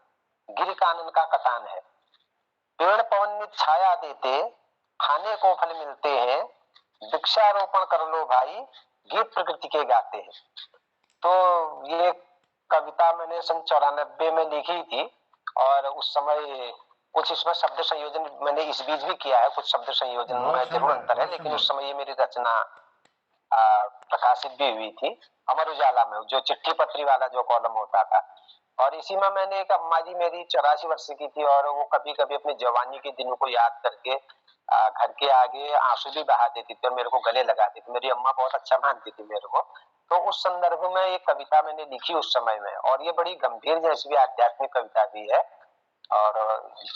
गिर कानून का कटान है। पेड़ पवन में छाया देते, खाने को फल मिलते हैं, वृक्षारोपण कर लो भाई, गीत प्रकृति के गाते हैं। तो ये कविता मैंने सन 94 में लिखी थी, और उस समय कुछ इसमें शब्द संयोजन मैंने इस बीच भी किया है, कुछ शब्द संयोजन में जरूर अंतर है, लेकिन उस समय ये मेरी रचना प्रकाशित भी हुई थी अमर उजाला में, जो चिट्ठी पत्री वाला जो कॉलम होता था। और इसी में मैंने एक अम्मा जी मेरी 84 वर्ष की थी, और वो कभी कभी अपनी जवानी के दिनों को याद करके घर के आगे आंसू भी बहा देती थी और मेरे को गले लगाती थी। मेरी अम्मा बहुत अच्छा मानती थी मेरे को। तो उस संदर्भ में एक कविता मैंने लिखी उस समय में, और ये बड़ी गंभीर जैसी भी आध्यात्मिक कविता भी है। और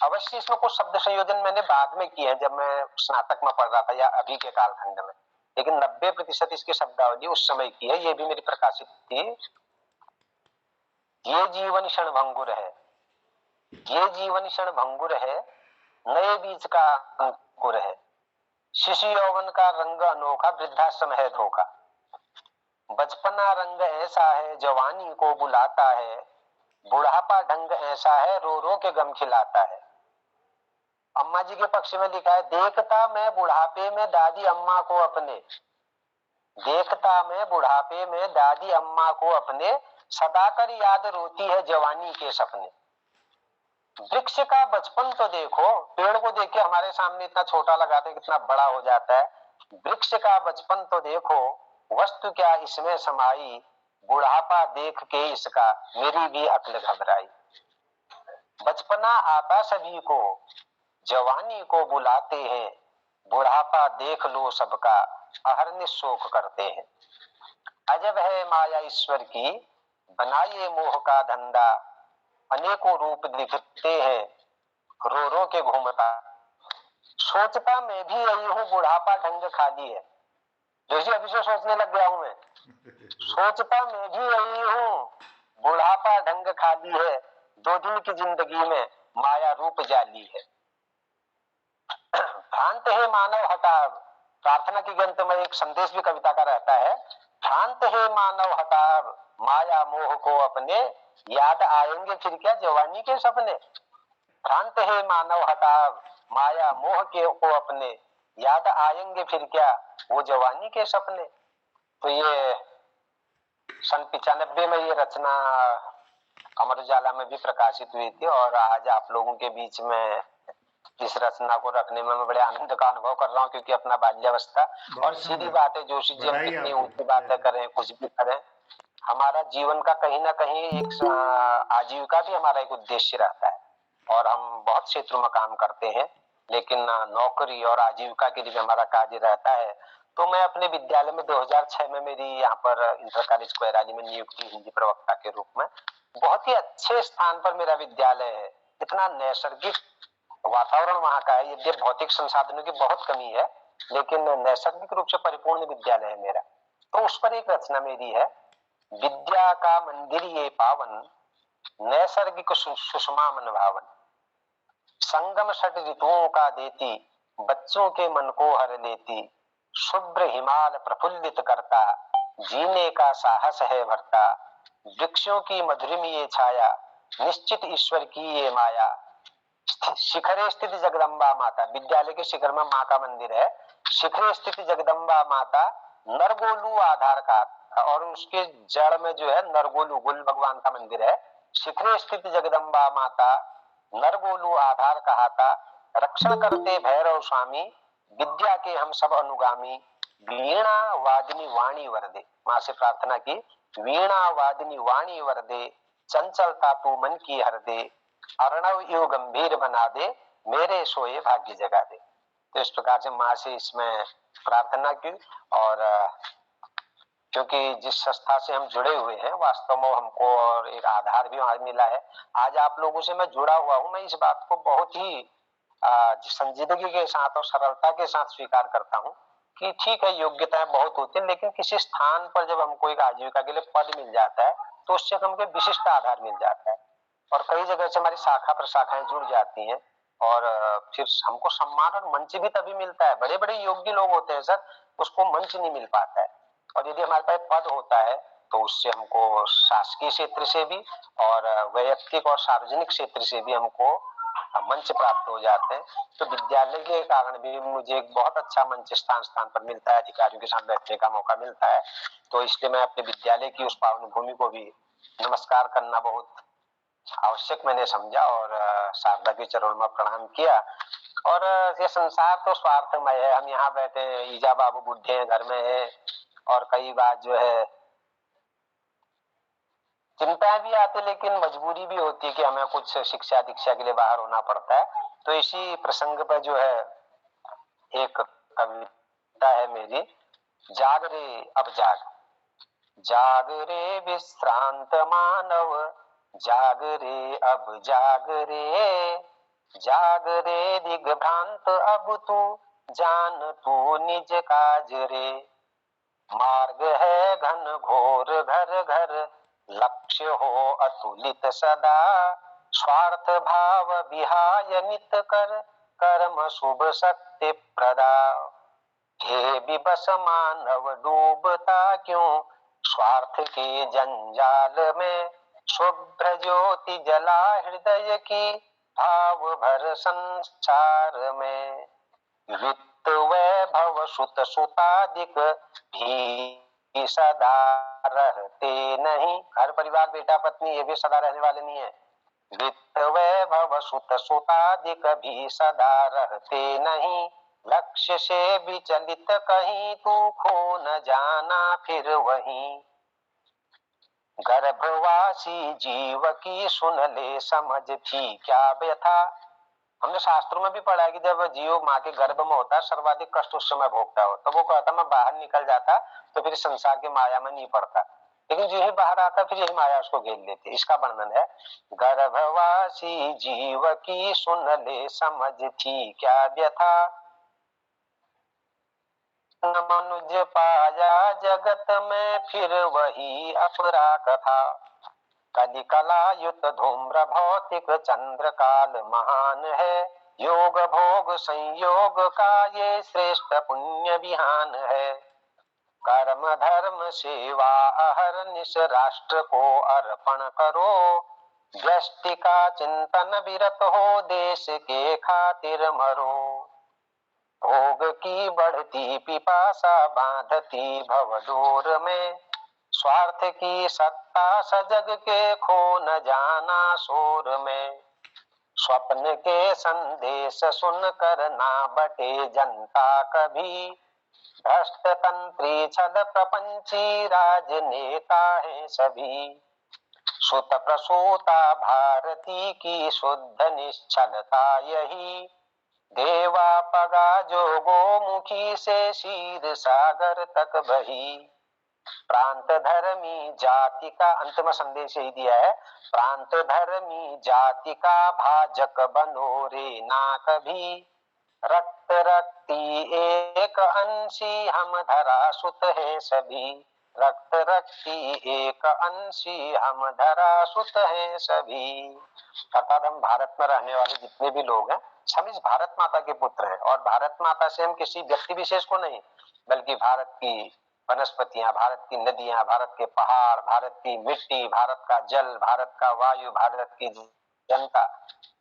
अवश्य इसमें कुछ शब्द संयोजन मैंने बाद में किए हैं, जब मैं स्नातक में पढ़ रहा था या अभी के कालखंड में, लेकिन 90% इसकी शब्दावली उस समय की है, ये भी मेरी प्रकाशित थी। ये जीवन क्षण भंगुर है, ये जीवन क्षण भंगुर है, नए बीज का अंकुर है, शिशु यौवन का रंग अनोखा, वृद्धाश्रम है धोखा। बचपना रंग ऐसा है जवानी को बुलाता है, बुढ़ापा ढंग ऐसा है रो रो के गम खिलाता है। अम्मा जी के पक्ष में लिखा है, देखता मैं बुढ़ापे में दादी अम्मा को अपने, देखता मैं बुढ़ापे में दादी अम्मा को अपने, सदाकर याद रोती है जवानी के सपने। वृक्ष का बचपन तो देखो, पेड़ को देख के हमारे सामने इतना छोटा लगाते कितना बड़ा हो जाता है। वृक्ष का बचपन तो देखो, वस्तु क्या इसमें समाई, बुढ़ापा देख के इसका मेरी भी अक्ल घबराई। बचपना आता सभी को, जवानी को बुलाते हैं, बुढ़ापा देख लो सबका, अहर्निश शोक करते हैं। अजब है माया ईश्वर की, बनाइए मोह का धंधा, अनेकों रूप दिखते हैं, रो रो के घूमता। सोचता मैं भी यही हूँ, बुढ़ापा ढंग खाली है। जोशी अभी से सोचने लग गया हूं मैं। सोचता मैं भी यही हूँ, बुढ़ापा ढंग खाली है, 2 दिन की जिंदगी में माया रूप जाली है। भ्रांत है मानव हटाव, प्रार्थना के अंत में एक संदेश भी कविता का रहता है। भ्रांत है मानव हटाव, माया मोह को अपने, याद आएंगे फिर क्या जवानी के सपने। भ्रांत है मानव हटाव, माया मोह के को अपने, याद आएंगे फिर क्या वो जवानी के सपने। तो ये सन 95 में ये रचना अमर उजाला में भी प्रकाशित हुई थी, और आज आप लोगों के बीच में इस रचना को रखने में मैं बड़े आनंद का अनुभव कर रहा हूँ, क्योंकि अपना बाल्यावस्था, और सीधी बात है जोशी जी, हम कितनी ऊंची बातें करें, कुछ भी करें, हमारा जीवन का कहीं ना कहीं एक आजीविका भी हमारा एक उद्देश्य रहता है, और हम बहुत क्षेत्रों में काम करते हैं, लेकिन नौकरी और आजीविका के लिए हमारा कार्य रहता है। तो मैं अपने विद्यालय में 2006 में मेरी यहाँ पर इंटर कॉलेज कोयराली में नियुक्ति हिंदी प्रवक्ता के रूप में, बहुत ही अच्छे स्थान पर मेरा विद्यालय है। इतना नैसर्गिक वातावरण वहाँ का है, यद्यपि भौतिक संसाधनों की बहुत कमी है, लेकिन नैसर्गिक रूप से परिपूर्ण विद्यालय है मेरा। तो उस पर एक रचना मेरी है, विद्या का मंदिर ये पावन, नैसर्गिक सुषमा मन भावन, संगम षट ऋतुओं का देती, बच्चों के मन को हर लेती, शुभ्र हिमाल प्रफुल्लित करता, जीने का साहस है भरता, वृक्षों की मधुरिम ये छाया, निश्चित ईश्वर की ये माया, शिखरे स्थित जगदम्बा माता, विद्यालय के शिखर में माँ का मंदिर है, शिखरे स्थित जगदम्बा माता, नरगोलू आधार का, और उसके जड़ में जो है नरगोलू गुल भगवान का मंदिर है। शिखरे स्थित जगदम्बा माता, नरगोलू आधार कहाता, रक्षण करते भैरव स्वामी, विद्या के हम सब अनुगामी, वीणा वादिनी वाणी वरदे, माँ से प्रार्थना की, वीणा वादिनी वाणी वरदे, चंचलता तू मन की हर दे, अर्णव यू गंभीर बना दे, मेरे सोए भाग्य जगा दे। तो इस प्रकार से माँ से इसमें प्रार्थना की, और क्योंकि जिस संस्था से हम जुड़े हुए हैं वास्तव में हमको और एक आधार भी वहां मिला है। आज आप लोगों से मैं जुड़ा हुआ हूं, मैं इस बात को बहुत ही संजीदगी के साथ और सरलता के साथ स्वीकार करता हूं कि ठीक है, योग्यताएं बहुत होती है, लेकिन किसी स्थान पर जब हमको एक आजीविका के लिए पद मिल जाता है तो उससे हमको विशिष्ट आधार मिल जाता है, और कई जगह से हमारी शाखा प्रशाखाएं जुड़ जाती हैं, और फिर हमको सम्मान और मंच भी तभी मिलता है। बड़े बड़े योग्य लोग होते हैं सर, उसको मंच नहीं मिल पाता है, और यदि हमारे पास पद होता है तो उससे हमको शासकीय क्षेत्र से भी और वैयक्तिक और सार्वजनिक क्षेत्र से भी हमको मंच प्राप्त हो जाते हैं। तो विद्यालय के कारण भी मुझे एक बहुत अच्छा मंच स्थान पर मिलता है, अधिकारियों के साथ बैठने का मौका मिलता है। तो इसलिए मैं अपने विद्यालय की उस पावन भूमि को भी नमस्कार करना बहुत आवश्यक मैंने समझा, और शारदा के चरणों में प्रणाम किया। और ये संसार तो स्वार्थमय है, हम यहाँ बैठे हैं, ईजा बाबू बुढ़े हैं, घर में है, और कई बार जो है चिंता भी आती, लेकिन मजबूरी भी होती है कि हमें कुछ शिक्षा दीक्षा के लिए बाहर होना पड़ता है। तो इसी प्रसंग पर जो है एक कविता है मेरी, जाग रे अब जाग, जाग रे विश्रांत मानव, जाग रे अब जाग रे, जाग रे दिग्भ्रांत अब तू, जान तू निज काज रे, मार्ग है घन घोर घर घर, लक्ष्य हो अतुलित सदा, स्वार्थ भाव विहाय नित कर, कर्म शुभ सत्य प्रदा, हे विबस मानव डूबता क्यों, स्वार्थ के जंजाल में, शुभ्र ज्योति जला हृदय की, भाव भर संसार में, वित्त वैभव सुत सुतादिक भी सदा रहते नहीं, घर परिवार बेटा पत्नी ये भी सदा रहने वाले नहीं है, वित्त वैभव सुत सुतादिक भी सदा रहते नहीं, लक्ष्य से विचलित कहीं तू खो न जाना फिर वहीं, गर्भवासी जीव की सुन ले समझ थी क्या व्यथा, हमने शास्त्रों में भी पढ़ा है कि जब जीव माँ के गर्भ में होता है सर्वाधिक कष्ट उस समय भोगता हो, तो वो कहता मैं बाहर निकल जाता तो फिर संसार की माया में नहीं पड़ता, लेकिन जो ही बाहर आता फिर यही माया उसको घेर लेती। इसका वर्णन है, गर्भवासी जीव की सुन ले समझ थी क्या व्यथा, मनुज पाया जगत में फिर वही अपरा कथा, कलि कलायुत धूम्र भौतिक चंद्र काल महान है, योग भोग संयोग का ये श्रेष्ठ पुण्य विहान है, कर्म धर्म सेवा अहरनिश राष्ट्र को अर्पण करो, व्यष्टि का चिंतन विरत हो देश के खातिर मरो, भोग की बढ़ती पिपासा बांधती भवडोर में, स्वार्थ की सत्ता सजग के खो न जाना शोर में, स्वप्न के संदेश सुनकर ना बटे जनता कभी, भ्रष्ट तंत्री छल प्रपंची राजनेता है सभी, सुत प्रसूता भारती की शुद्ध निश्चलता यही, देवा पगा जो गोमुखी से क्षीर सागर तक बही, प्रांत धर्मी जाति का, अंतिम संदेश यही दिया है, प्रांत धर्मी जाति का भाजक बनो रे ना कभी, रक्त रक्ति एक अंशी हम धरा सुत है सभी, रक्त रक्ति एक अंशी हम धरा सुत है सभी। अर्थात हम भारत में रहने वाले जितने भी लोग हैं सब इस भारत माता के पुत्र हैं, और भारत माता से हम किसी व्यक्ति विशेष को नहीं, बल्कि भारत की वनस्पतियां, भारत की नदियां, भारत के पहाड़, भारत की मिट्टी, भारत का जल, भारत का वायु, भारत की जनता,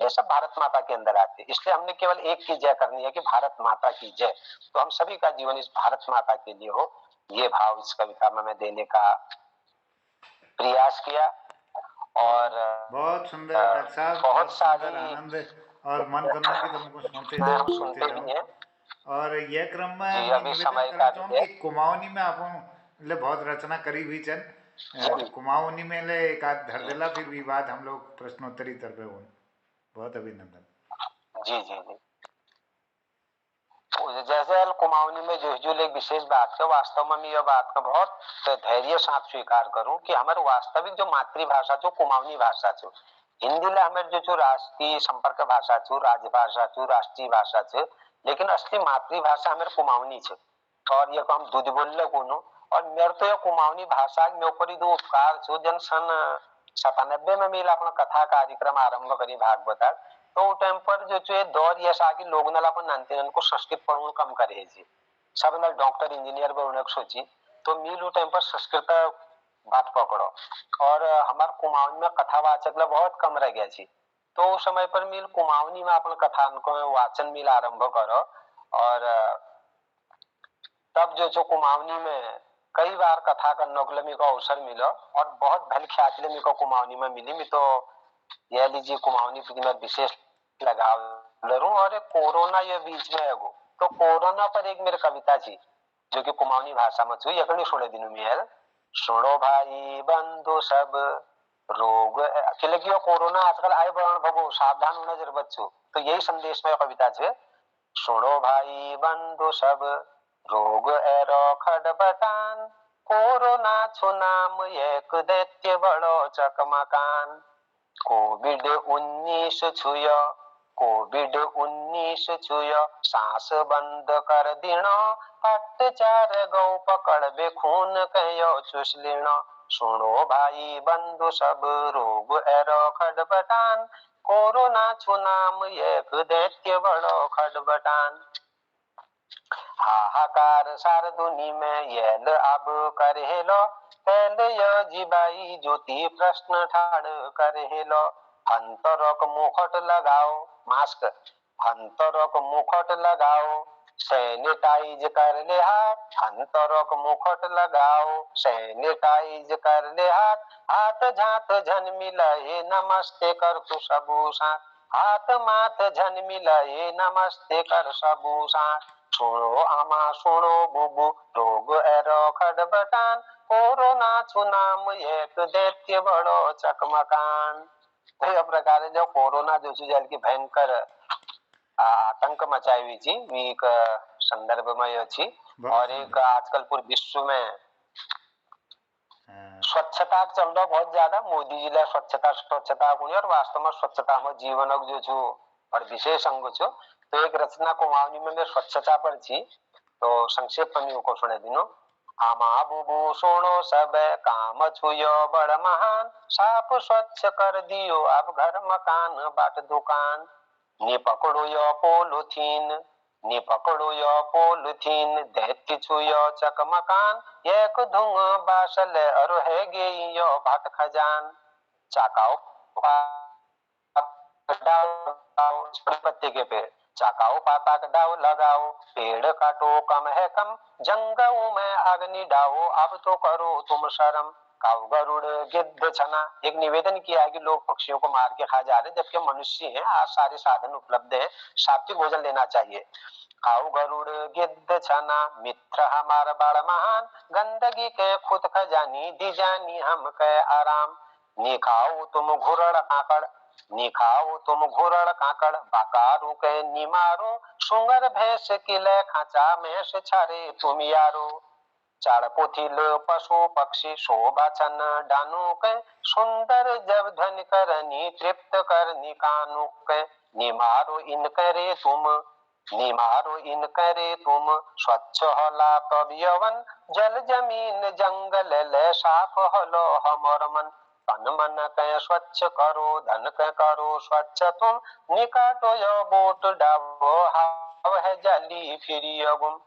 ये सब भारत माता के अंदर आते हैं। इसलिए हमने केवल एक की जय करनी है कि भारत माता की जय। तो हम सभी का जीवन इस भारत माता के लिए हो, ये भाव इस कविता में मैं देने का प्रयास किया। और बहुत सुंदर डॉक्टर साहब, बहुत सारी आनंद और मन करना कि तुमको सुनते भी हैं। और यह क्रम में जी, मैं अभी निवेदन समय करना का चाहूँ भी है। कि कुमाऊनी में आप मतलब बहुत रचना करी हुई चन कुमाऊनी में ले एक आध धर देला, फिर विवाद हम लोग प्रश्नोत्तरी तरफे हो। बहुत अभिनंदन। जी जी जी। जैसे कुमाऊनी में जो एक विशेष बात है, वास्तव में मैं यह बात का बहुत धैर्य साथ स्वीकार करूं कि हमारे वास्तविक जो मातृभाषा छो कुमाऊनी भाषा छो, हिंदी ला हमारे जो राष्ट्रीय संपर्क भाषा छो, राजभाषा छो, राष्ट्रीय भाषा छे, लेकिन असली मातृभाषा हमारे कुमाऊनी छे। और ये हम दूध बोल कोनो, और मेरे तो ये कुमाऊनी भाषा में ऊपर ही दो उपकार छो। जन सन 97 में मिला अपना कथा कार्यक्रम आरंभ करी भागवत, तो टाइम पर जो छे दौर ऐसा कि लोग नला अपन नानते को संस्कृत पढ़ने कम करे जी, सब नल डॉक्टर इंजीनियर बनने को सोची, तो मिल टाइम पर संस्कृत बात पकड़ो, और हमारे कुमाऊनी में कथावाचक ला बहुत कम रह गया जी। तो उस समय पर मिल कुमाऊनी में अपन कथा को वाचन मिल आरंभ करो, और तब जो छो कुमाऊनी में कई बार कथा करने के लिए अवसर मिलो, और बहुत भल ख्याति मेरे को कुमाऊनी में मिली। मैं तो यह लीजिए कुमाऊनी में विशेष लगाव लरूं। और कोरोना ये बीच में है वो, तो कोरोना पर एक मेरी कविता थी जो कि कुमाऊनी भाषा में छुई, यकनी सुने दिनों में है, सुनो भाई बंधु सब रोग, अकेले की कोरोना आजकल आए बरण भगो सावधान होना जरूरत छो, तो यही संदेश में कविता छे, सुनो भाई बंधु सब रोग एरो खडबटान, कोरोना छो नाम एक दैत्य बड़ो चकमकान, कोविड-19 छुयो, कोविड-19 छुयो, सांस बंद कर दिनो, हट चार गौ पकड़ बे खून कयो चुस लेनो, सुनो भाई बंधु सब रोग एरो खडबटान, कोरोना छो नाम एक दैत्य बड़ो खडबटान, हाहाकार सार दुनी में येल अब करेलो, पहले यह जीबाई ज्योति प्रश्न ठाड़ करेलो, अंतरक मुखट लगाओ, मास्क अंतरक मुखट लगाओ, सैनिटाइज कर ले हाथ, अंतरक मुखट लगाओ, सैनिटाइज कर ले हाथ, हाथ झात झन मिलाए नमस्ते कर तु सबू साथ, हाथ माथ झन मिलाए नमस्ते कर सबू साथ, सुनो आमा सुनो बुबु रोग एरो खडबटान, कोरोना छो नाम एक दैत्य बड़ो चकमकान। तो यह प्रकार जो कोरोना जो जल की भयंकर आतंक मचाई हुई थी एक संदर्भ में अच्छी। बहुत और एक सुंदर। आजकल पूरे विश्व में हाँ, स्वच्छता चल रहा बहुत ज्यादा। मोदी जी ने स्वच्छता स्वच्छता को और वास्तव में स्वच्छता में जीवन जो छो और विशेष अंग छो। तो एक रचना कुमाऊनी में मैं स्वच्छता पर थी, तो संक्षेप में को सुने दिनो। आमा बुबु सोनो सब काम छुयो बड़ महान, साफ स्वच्छ कर दियो अब घर मकान बाट दुकान। नी पकड़ो यो पोलोथीन, नी पकड़ो यो पोलोथीन, दैत्य छुयो चक मकान, एक धुंग बासल अरो है गे यो भाट खजान। चाकाओ पत्ते के पेड़, चाकाओ पाता का दाव लगाओ, पेड़ काटो कम है कम, जंगलों में अग्नि डाओ अब तो करो तुम शर्म। काऊ गरुड़ गिद्ध छना, एक निवेदन किया कि लोग पक्षियों को मार के खा जा रहे जबकि मनुष्य हैं, आज सारे साधन उपलब्ध हैं, सात्विक भोजन लेना चाहिए। खाओ गरुड़ गिद्ध छना, मित्र हमारा बड़ महान, गंदगी के खुद खजानी दी जानी हम के आराम। नी खाओ तुम घुरड़ काकड़, नी खाओ तुम घुरड़ काकड़, बाकारू के नी मारो, सुंगर भैंस किले खाचा में से छारे तुम यारो। चार पोथिल पशु पक्षी शोभा छन डानु के, सुंदर जब ध्वनि करनी तृप्त करनी कानु के। नी मारो इन करे तुम, नी मारो इन करे तुम, स्वच्छ होला तब यवन, जल जमीन जंगल ले साफ हलो हमर मन। तन मन के स्वच्छ करो, धन के करो स्वच्छ तुम, निकाटो यो बोट डाबो हाव है जली फिरी गुम।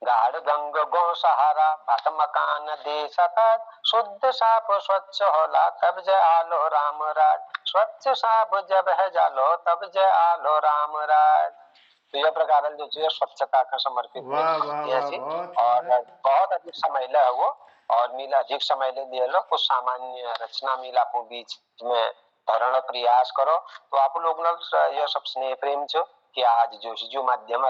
गाड़ गंग गो सहारा भट मकान दे सतत, शुद्ध साफ स्वच्छ होला तब जय आलो राम राज। स्वच्छ साफ जब है जालो तब जय आलो राम राज। तो यह प्रकार जो है स्वच्छता का समर्पित में वाह वाह यह वाह, चीज। बहुत और सुंदर। बहुत अधिक समय ले वो, और मिला अधिक समय ले दिए लो कुछ सामान्य रचना मिला आपको बीच में धरण प्रयास करो। तो आप लोग यह सब स्नेह प्रेम छो कि आज जो माध्यम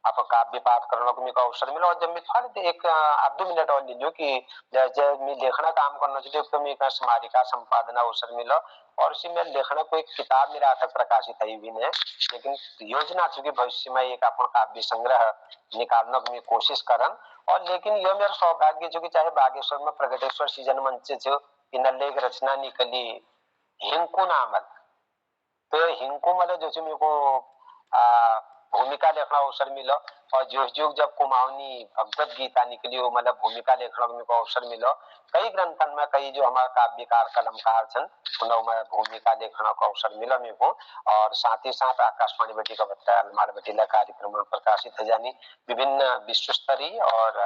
आप काव्य पाठ करने को मेरे को अवसर मिला। और जब मैं थोड़ा एक आप 2 मिनट और लीजिए कि जब मैं लेखना काम करना चाहिए तो मेरे स्मारिका संपादना अवसर मिला। और उसी में लेखना को एक किताब मेरा अथक प्रकाशित है भी ने, लेकिन योजना चूंकि भविष्य में एक अपन काव्य संग्रह निकालने की कोशिश करन। और लेकिन यह मेरा सौभाग्य जो कि चाहे बागेश्वर में प्रगटेश्वर सीजन मंच जो इन लेख रचना निकली हिंकू नामल। तो हिंकू मतलब जो मेरे को भूमिका लेखना अवसर मिला। और जो जब कुमाऊनी भगवत गीता निकली हो मतलब भूमिका लेखना को मेरे को अवसर मिला। कई ग्रंथन में कई जो हमारा काव्यकार कलमकार छन उन्होंने भूमिका लेखना को अवसर मिला मेरे को। और साथ ही साथ आकाशवाणी बेटी का बताया अलमाड़ बेटीला कार्यक्रम में प्रकाशित है जानी विभिन्न विश्व स्तरीय और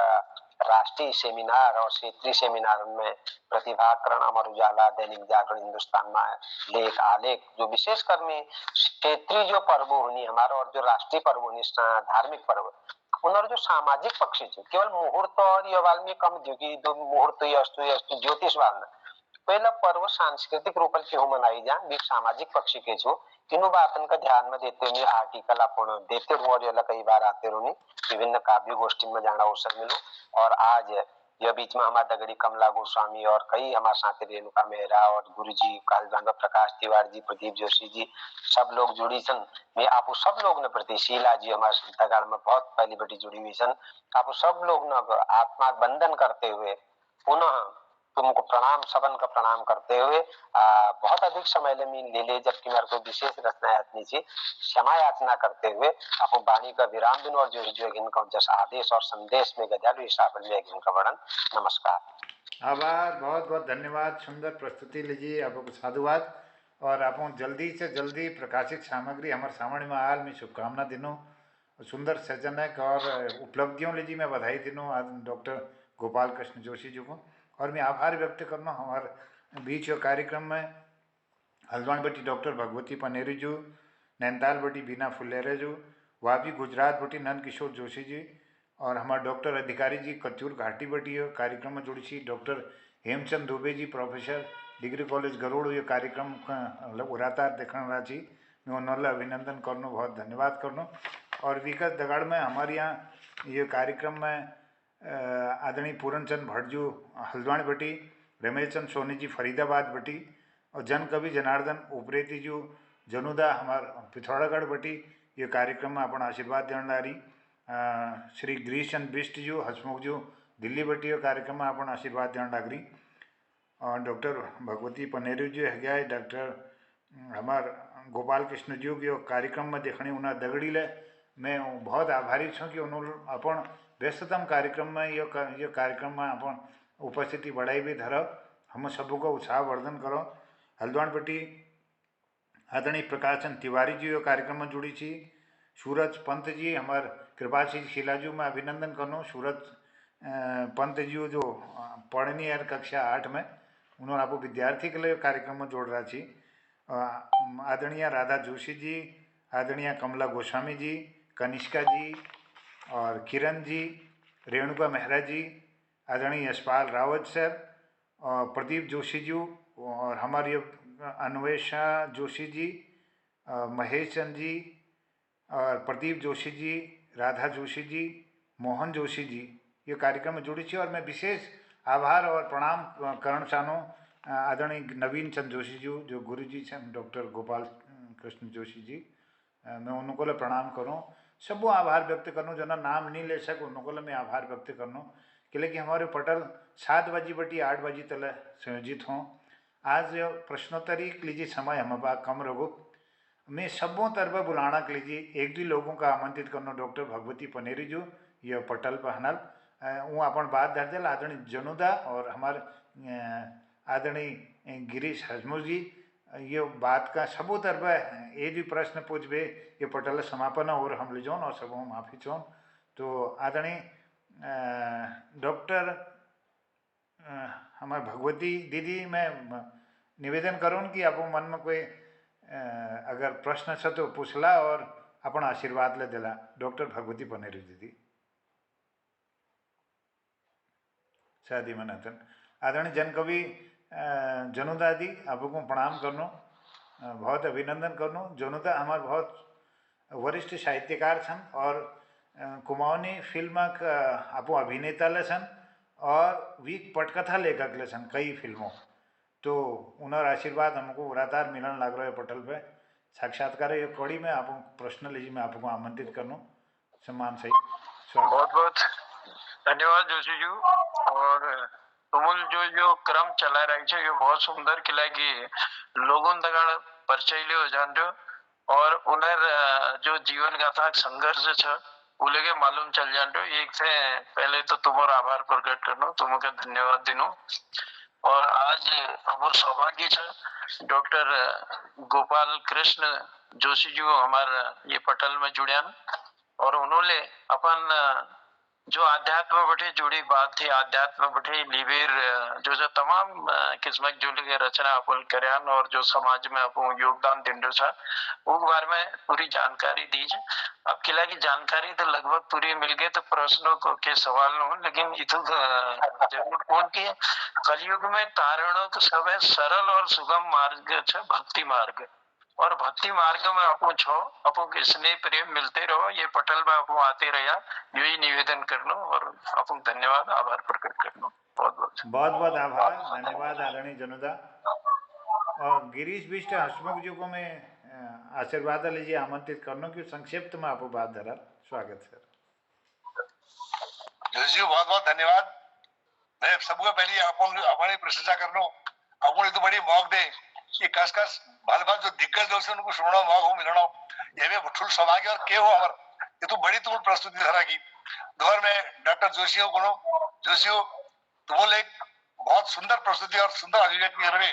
राष्ट्रीय सेमिनार और क्षेत्रीय सेमिनार में प्रतिभाकरण अमर उजाला दैनिक जागरण हिंदुस्तान में लेख आलेख जो विशेषकर में क्षेत्रीय जो पर्व होनी हमारा और जो राष्ट्रीय पर्व होनी धार्मिक पर्व उन्होंने जो सामाजिक पक्ष केवल मुहूर्त और ये वाल में कम जो दो मुहूर्त ज्योतिष वाल पहला पर्व सांस्कृतिक रूप से मनाई जा भी सामाजिक पक्ष के जो तीनों बातन का ध्यान में देते हुए आर्टिकल अपन देते हुए कई बार आते रहो विभिन्न काव्य गोष्ठी में जाना अवसर मिलो। और आज यह बीच में हमारा दगड़ी कमला गोस्वामी और कई हमारे साथी रेणुका मेहरा और गुरु जी कालगंगा प्रकाश तिवारी जी प्रदीप जोशी जी सब लोग जुड़ी सन। मैं आप सब लोग ने प्रति शीला जी हमारे दगाड़ में बहुत पहली बड़ी जुड़ी हुई सन। आप सब लोग न आत्मा बंधन करते हुए पुनः तुमको प्रणाम सबन का प्रणाम करते हुए बहुत अधिक समय ले ले जबकि मेरे को विशेष रचना यातनी थी क्षमा याचना करते हुए आप वाणी का विराम दिन और जो इनका जैसा आदेश और संदेश में गजालु हिसाब में इनका वर्णन। नमस्कार। आभार, बहुत बहुत धन्यवाद। सुंदर प्रस्तुति लीजिए, आपको साधुवाद। और आप जल्दी से जल्दी प्रकाशित सामग्री हमारे सामने में आल में शुभकामना दिनों सुंदर सजनक और उपलब्धियों लीजिए मैं बधाई दिनों आज डॉक्टर गोपाल कृष्ण जोशी जी को। और मैं आभार व्यक्त करना हमारे बीच कार्यक्रम में हल्द्वानी बटी डॉक्टर भगवती पनेरी जी, नैनीताल बटी बीना फुलेरे जी, वापी गुजरात बटी नंद किशोर जोशी जी और हमारे डॉक्टर अधिकारी जी कच्चूर घाटी बटी कार्यक्रम में जुड़ी सी doctor Hemchand Dubey ji professor degree college Garuda ये कार्यक्रम लगातार देखने रहा छी मैं उन्होंने अभिनंदन करनो बहुत धन्यवाद करनो। और विगत दगाड़ में हमारे यहाँ ये कार्यक्रम में आदरणीय पूरनचंद भट्ट जी हल्द्वानी बटी, रमेश चंद सोनी जी फरीदाबाद बटी और जन कवि जनार्दन उप्रेती जी जनुदा हमार पिथौरागढ़ बटी ये कार्यक्रम में अपन आशीर्वाद देने लारी श्री गिरीश चंद बिष्ट जी हसमुख जी दिल्ली बटी कार्यक्रम में अपन आशीर्वाद देने लागरी और डॉक्टर भगवती पनेरू जी है डॉक्टर हमार गोपाल कृष्ण जी की कार्यक्रम में देखने उन्हें दगड़ी ले मैं बहुत आभारी छूँ कि उन्होंने अपन व्यस्ततम कार्यक्रम में ये कार्यक्रम में अपन उपस्थिति बढ़ाई भी धरो हम सबको उत्साह वर्धन करो हल्द्वानी बटी आदरणीय प्रकाश चंद तिवारी जी यो कार्यक्रम में जुड़ी थी सूरज पंत जी हमार कृपा सिंह शिलाजू में अभिनंदन करनो सूरज पंत जी जो पढ़नी है कक्षा 8 में उन्होंने आपको विद्यार्थी के लिए कार्यक्रम में जोड़ रहा थी आदरणीय राधा जोशी जी आदरणीय कमला गोस्वामी जी कनिष्का जी और किरण जी रेणुका मेहरा जी आदरणीय यशपाल रावत सर और प्रदीप जोशी जी और हमारी अन्वेषा जोशी जी महेश चंद जी और प्रदीप जोशी जी राधा जोशी जी मोहन जोशी जी ये कार्यक्रम में जुड़ी थी और मैं विशेष आभार और प्रणाम करण चाहूँ आदरणीय नवीन चंद जोशी जी जो गुरु जी डॉक्टर गोपाल कृष्ण जोशी जी मैं उनको ले प्रणाम करूँ सबको आभार व्यक्त करूँ जना नाम नहीं ले सकूँ उनको ले मैं आभार व्यक्त करूँ कि लेकिन हमारे पटल 7 बजे बटी 8 बजे तले संयोजित हों आज प्रश्नोत्तरी के लीजिए समय हम पास कम रहो मैं सबों तरफ बुलाना के लीजिए एक दो लोगों का आमंत्रित करना डॉक्टर भगवती पनेरी जो ये पटल पहनल वो अपन बात धरदल आदरणीय जनुदा और हमारे आदरणीय गिरीश हसमुख जी ये बात का सबों तरफ ये भी प्रश्न पूछबे ये पटल समापन और हम ले जाओ और सब माफी चाहो तो आदरणीय डॉक्टर हमारे भगवती दीदी मैं निवेदन करूँ कि आप मन में कोई अगर प्रश्न है तो पूछला और अपन आशीर्वाद ले दिला डॉक्टर भगवती पनेरू दीदी शादी मनातन आदरणीय जनकवि जनुदा दी आपको प्रणाम करनो बहुत अभिनंदन करनो जनुदा हमारे बहुत वरिष्ठ साहित्यकार छन और कुमाऊनी फिल्म का आपो अभिनेता ले छन और वीक पटकथा लेखक ले छन कई फिल्मों तो उन्हें आशीर्वाद हमको लगातार मिलन लग रहा है पटल पे साक्षात्कार ये कड़ी में आप प्रश्न लीजिए मैं आपको आमंत्रित करना सम्मान सही स्वागत बहुत बहुत धन्यवाद जोशी जी और तुमुल जो क्रम चला रही है ये बहुत सुंदर किला की लोगों तक परिचय ले हो जान जो और उन्हें जो जीवन गाथा संघर्ष है वो लेके मालूम चल जान जो एक से पहले तो तुम्हारा आभार प्रकट करना तुम्हें धन्यवाद दिनो और आज हमारे सौभाग्य है डॉक्टर गोपाल कृष्ण जोशी जी हमारे ये पटल में जुड़ियान और उन्होंने अपन जो आध्यात्म बटे जुड़ी बात थी आध्यात्म बटे लिवेर जो तमाम किस्म जो रचना अपन करयान और जो समाज में अपन योगदान दिंडो था वो बारे में पूरी जानकारी दीजिए अब किला की जानकारी तो लगभग पूरी मिल गई तो प्रश्नों को के सवाल न हो लेकिन इतो जरूर कौन की कलयुग में तारणों को सब सरल और सुगम मार्ग है भक्ति मार्ग और भक्ति मार्ग में आपको छो आपको स्नेह प्रेम मिलते रहो ये पटल में आपको आते रहा यही निवेदन करनो और आपको धन्यवाद आभार प्रकट करनो बहुत बहुत आभार धन्यवाद आदरणीय जनुदा और गिरीश बिष्ट हसमुख जी को मैं आशीर्वाद लीजिए आमंत्रित करना कि संक्षिप्त में आपको बात धरा स्वागत सर जोशी बहुत बहुत धन्यवाद मैं सबको पहले हमारी प्रशंसा करनो अपने तो बड़ी मौक दे ये कस भल भल जो दिग्गज लोग से उनको सुनना मौक हो मिलना ये भी ठुल सौभाग्य और के हो हमार ये तो बड़ी तुम प्रस्तुति धरा की दोहर में डॉक्टर जोशी हो कोनो जोशी हो तुम एक बहुत सुंदर प्रस्तुति और सुंदर अभिव्यक्ति कर रहे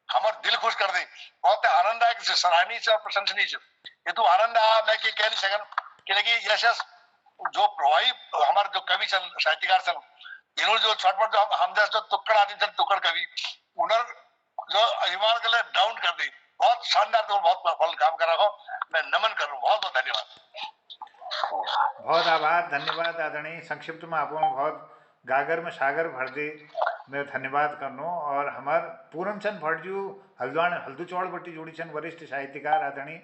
हमार दिल खुश कर दे बहुत आनंददायक सराहनीय से और प्रशंसनीय से ये तो आनंद आ मैं कि कह नहीं सकन कि लेकिन यशस जो प्रभावी हमारे जो कवि सन साहित्यकार सन इन्होंने जो छटपट जो हम जैसे जो तुक्कड़ आदमी सन तुक्कड़ कवि उन्हें जो अभिमान के लिए डाउन कर दी बहुत शानदार तो बहुत फल काम कर रहा हूँ मैं नमन कर रहा हूँ बहुत बहुत धन्यवाद बहुत आभार धन्यवाद आदरणीय संक्षिप्त में आप बहुत गागर में सागर भर दे मैं धन्यवाद करनो और हमार पूरनचंद भटजू हल्दू चौड़ बट्टी जोड़ी छन वरिष्ठ साहित्यकार आदरणीय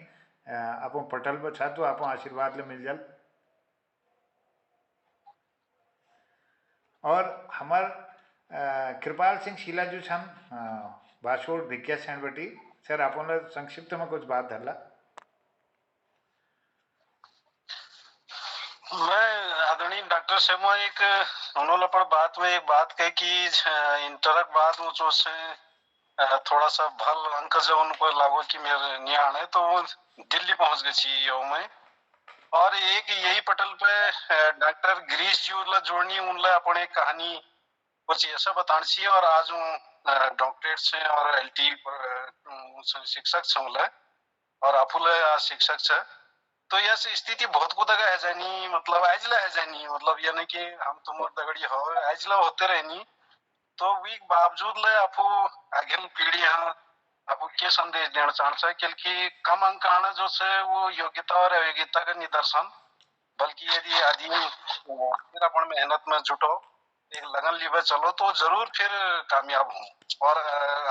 आप पटल पर छा तो आप आशीर्वाद ले मिल जाल और हमार कृपाल सिंह शीलाजू छन बासोड़ भिकिया सेन बटी सर आप संक्षिप्त में कुछ बात धरला मैं आदरणीय डॉक्टर सेमा एक उन्होंने पर बात में एक बात कही कि इंटरक बाद ऊंचो से थोड़ा सा भल अंक जो उन पर लागू कि मेरे नियाण है तो वो दिल्ली पहुंच गई थी यो में। और एक यही पटल पे डॉक्टर गिरीश जी उला जोड़नी उनला अपने कहानी कुछ ऐसा बतानी चाहिए। और आज हूँ डॉक्टरेट से और एलटी पर शिक्षक से उला और अपुले आज शिक्षक से। तो यह स्थिति बहुत को दगा है जानी मतलब आजला है जानी मतलब यानी कि हम तुम दगड़ी हो आजला होते रहनी। तो वी बावजूद ले आपू आगे पीढ़ी है आपको क्या संदेश देना चाहते हैं क्योंकि कम अंक आना जो से वो योग्यता और अयोग्यता का निदर्शन बल्कि यदि आदमी फिर अपन मेहनत में जुटो एक लगन लीबे चलो तो जरूर फिर कामयाब हूँ। और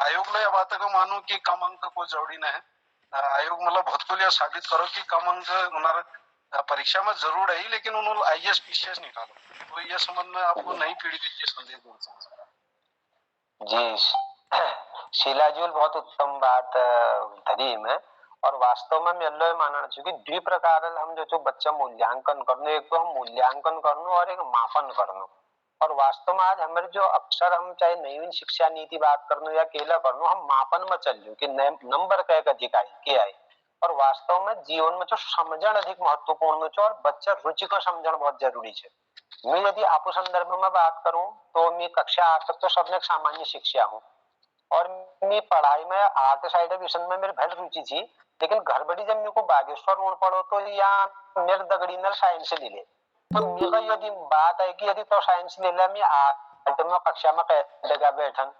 आयोग ने बात को मानो कि कम अंक को जोड़ी न है आयोग मतलब भूतपूर्व साबित करो कि कम अंक उन्होंने परीक्षा में जरूर है लेकिन उन्होंने आईएएस पीसीएस निकालो। तो ये संबंध में आपको नई पीढ़ी को ये संदेश देना चाहते जी शिलाजूल बहुत उत्तम बात धरी में। और वास्तव में मैं मानना चाहिए कि द्वि प्रकार हम जो बच्चा मूल्यांकन करनो एक तो हम मूल्यांकन करनो और एक मापन करनो। और वास्तव में आज हमारे जो अक्सर हम चाहे नई शिक्षा नीति बात करनो या केला करनो हम मापन में चल कि नंबर कह अधिक आई के आए। और वास्तव में जीवन में जो समझन अधिक महत्वपूर्ण है और बच्चा रुचि को समझन बहुत जरूरी है। मैं यदि आपको संदर्भ में बात करूं तो मैं कक्षा 8 तक तो सबने सामान्य शिक्षा हूँ और मैं पढ़ाई में आर्ट साइड विषय में मेरी भल रुचि थी। लेकिन घर बड़ी जब मेरे को बागेश्वर रोड पढ़ो तो यहाँ मेरे दगड़ी ने साइंस ले ले। तो मेरा यदि बात है कि यदि तो साइंस ले ले मैं आर्ट में कक्षा में जगह बैठन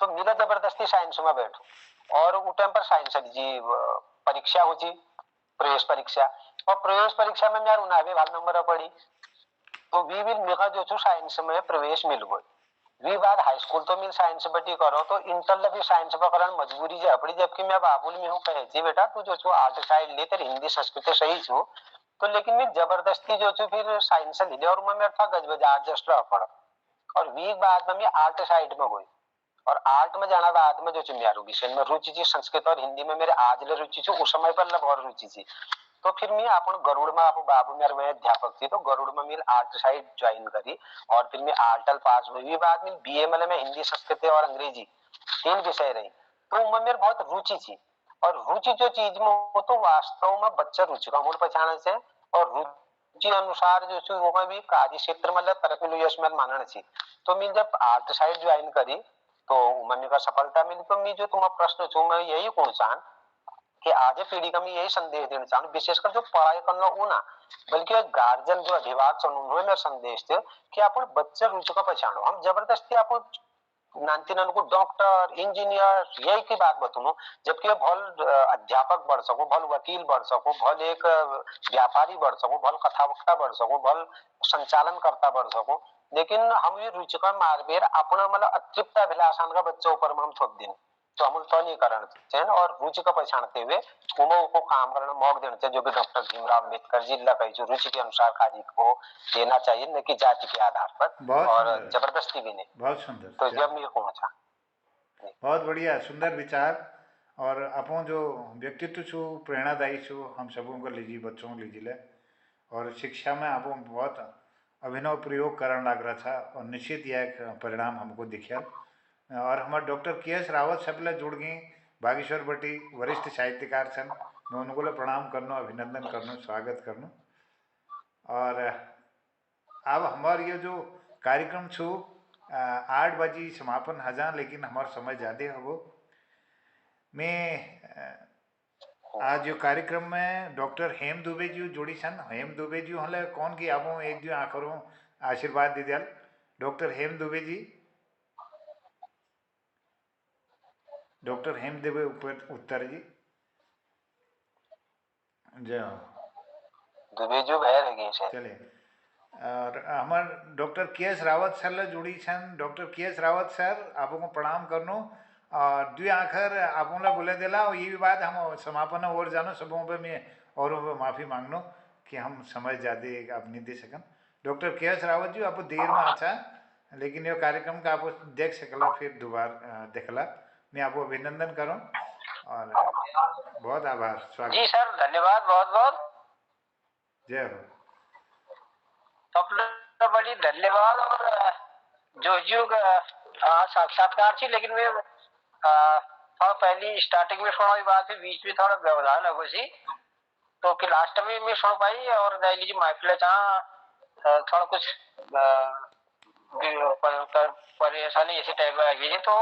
तो मेरा जबरदस्ती साइंस में बैठू। और उस टाइम पर साइंस जी परीक्षा हुई प्रवेश परीक्षा और प्रवेश परीक्षा में मेरा 19 नंबर पड़ी। तो वी विल मेरा जो साइंस में प्रवेश मिल गई। वी बाद हाई स्कूल तो मिल साइंस बटी करो तो इंटर भी साइंस पर करन मजबूरी जे अपनी जबकि मैं बाबुल में हूं कहे जी बेटा तू जो आर्ट साइड ले तेरे हिंदी संस्कृत सही छु। तो लेकिन मैं जबरदस्ती जो फिर साइंस ले लिया और मैं मेरा था गजबज एडजस्ट रहा पड़ा। और वी बाद में मैं आर्ट साइड में गई और आर्ट में जाना बाद में जो मेरा विषय में रुचि थी संस्कृत और हिंदी में मेरे आज ले रुचि थी उस समय पर बहुत रुचि थी। तो फिर मैं अपन गरुड़ में आप बाबू मेरे में अध्यापक थी तो गरुड़ में मैं आर्ट साइड ज्वाइन करी और फिर मैं आर्टल पास हुई। बाद में बीएमएल में हिंदी संस्कृत और अंग्रेजी 3 विषय रही। तो उनमें मेरे बहुत रुचि थी और रुचि जो चीज में हो तो वास्तव में बच्चा रुचि का मूल पहचान से और रुचि अनुसार जो वो भी कार्य क्षेत्र में तरक्की यश में मानना थी। तो मैं जब आर्ट साइड ज्वाइन करी तो मम्मी का सफलता मिली। तो मैं जो तुम्हारा प्रश्न छू मैं यही कौन चाहूँ कि आज पीढ़ी का मैं यही संदेश देना चाहूँ विशेषकर जो पढ़ाई करना हो ना बल्कि गार्जियन जो अभिभावक उन्होंने मेरा संदेश थे कि अपन बच्चे रुचि को पहचानो। हम जबरदस्ती अपन नानतीन को डॉक्टर इंजीनियर यही की बात बताऊं जबकि भल अध्यापक बढ़ सको भल वकील बढ़ सको भल एक व्यापारी बढ़ सको भल कथावक्ता बढ़ सको भल संचालन करता बढ़ सको। लेकिन हम ये रुचि का मारबेर अपना मतलब अतृप्त अभिलाषान का बच्चों ऊपर में हम थोप दें तो हम तो नहीं करना और रुचि को पहचानते हुए उमो को काम करना मौका देना चाहिए जो कि डॉक्टर भीमराव अम्बेडकर जी लगा जो रुचि के अनुसार कार्य को देना चाहिए न कि जाति के आधार पर और जबरदस्ती भी नहीं। बहुत सुंदर तो जब मैं पहुंचा बहुत बढ़िया सुंदर विचार और अपन जो व्यक्तित्व छु प्रेरणादायी छु हम सबों को लीजिए बच्चों को लीजिए और शिक्षा में आप बहुत अभिनव प्रयोग करने लग रहा था और निश्चित यह एक परिणाम हमको दिखा। और हमारे डॉक्टर के.एस. रावत सबले जुड़ गई बागेश्वर बटी वरिष्ठ साहित्यकार सन मैं उनको प्रणाम करनो अभिनंदन करनो स्वागत करनो। और अब हमारे ये जो कार्यक्रम छु 8 बजे समापन हजा लेकिन हमारा समय ज़्यादा होगो। मैं आज जो कार्यक्रम में डॉक्टर हेम दुबे जी जोड़ी सन हेम दुबे जी हले कौन की आप एक जो आखिरों आशीर्वाद दे दिया डॉक्टर हेम दुबे जी डॉक्टर हेम दुबे उत्तर जी जो दुबे जो बहर है चले। और हमारे डॉक्टर के.एस. रावत सर ले जुड़ी छन डॉक्टर के.एस. रावत सर आपको प्रणाम करनो और द्वि आखिर आपको बोले दिला और ये भी बात हम समापन और जानो सबों पे मैं और माफ़ी मांगनो कि हम समझ ज़्यादा आप नहीं दे सकन। Doctor KS. रावत जी आप देर में अच्छा लेकिन ये कार्यक्रम का आप देख सकला फिर दोबारा देखला मैं आपको अभिनंदन करूँ और बहुत आभार स्वागत। जी सर धन्यवाद बहुत बहुत जय हो। सबसे बड़ी धन्यवाद। और जोशजी का साक्षात्कार थी, लेकिन मैं थोड़ा पहली स्टार्टिंग में सुना बात थी, बीच में थोड़ा व्यवधान हो गई थी, तो कि लास्ट में मैं सुन पाई। और लीजिए महफिल थोड़ा कुछ परेशानी ऐसी टाइप आ गई थी, तो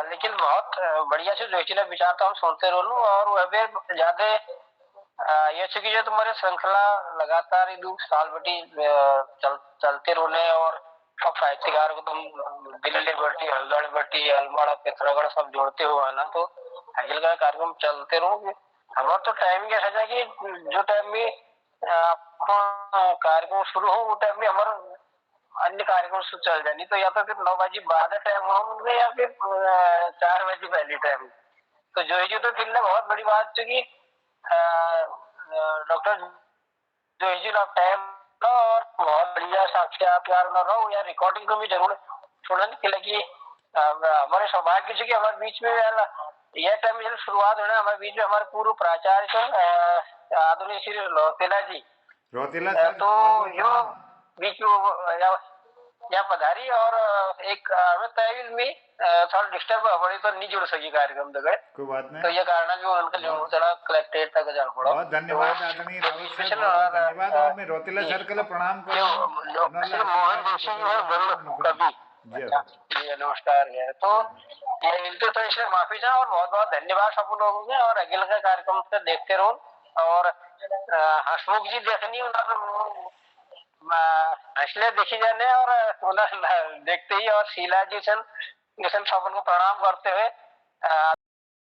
लेकिन बहुत बढ़िया से जोशी ने विचार तो हम सुनते रहूं। और वह भी ज्यादा ये कि जो तुम्हारे श्रृंखला लगातार 2 साल बटी चलते रहने, और सब साहित्यकार को तुम दिल्ली बटी, हल्द्वानी बटी, अलवाड़ा, पिथौरागढ़ सब जोड़ते हो है ना, तो अखिल का कार्यक्रम चलते रहो। हमारा तो टाइम क्या है कि जो टाइम में कार्यक्रम शुरू हो, वो टाइम में हमारा अन्य कार्यक्रम शुरू चल जाए, नहीं तो या तो फिर 9 बजे बाद टाइम होंगे या फिर 4 बजे पहले टाइम। तो जो तो फिर बहुत बड़ी बात थी कि डॉक्टर जोशी का टाइम और बहुत बढ़िया साक्षात्कार न रहो या रिकॉर्डिंग को भी जरूर सुनने के लिए। हमारे सौभाग्य से कि हमारे बीच में यह टाइम जब शुरुआत होना, हमारे बीच में हमारे पूर्व प्राचार्य आधुनिक श्री रोतेला जी, तो यो बीच में या पधारी। और एक तहवील में थोड़ा डिस्टर्ब पड़ी, तो नहीं जुड़ सकी कार्यक्रम तक, कोई बात नहीं, तो ये कारण है कि उनका जो थोड़ा कलेक्टेड तक जाना पड़ा। बहुत धन्यवाद आदरणीय रावत सर, बहुत धन्यवाद। और मैं रोतेला सर के लिए प्रणाम करूं। मोहन जोशी जो है कवि जी, नमस्कार है। तो ये मिलते तो इसलिए माफी चाह, और बहुत बहुत धन्यवाद सब लोगों के। और अगिल का कार्यक्रम से देखते रहो। और हसमुख जी देखनी हंसले देखी जाने, और देखते ही। और शीला जी सन सबको प्रणाम करते हुए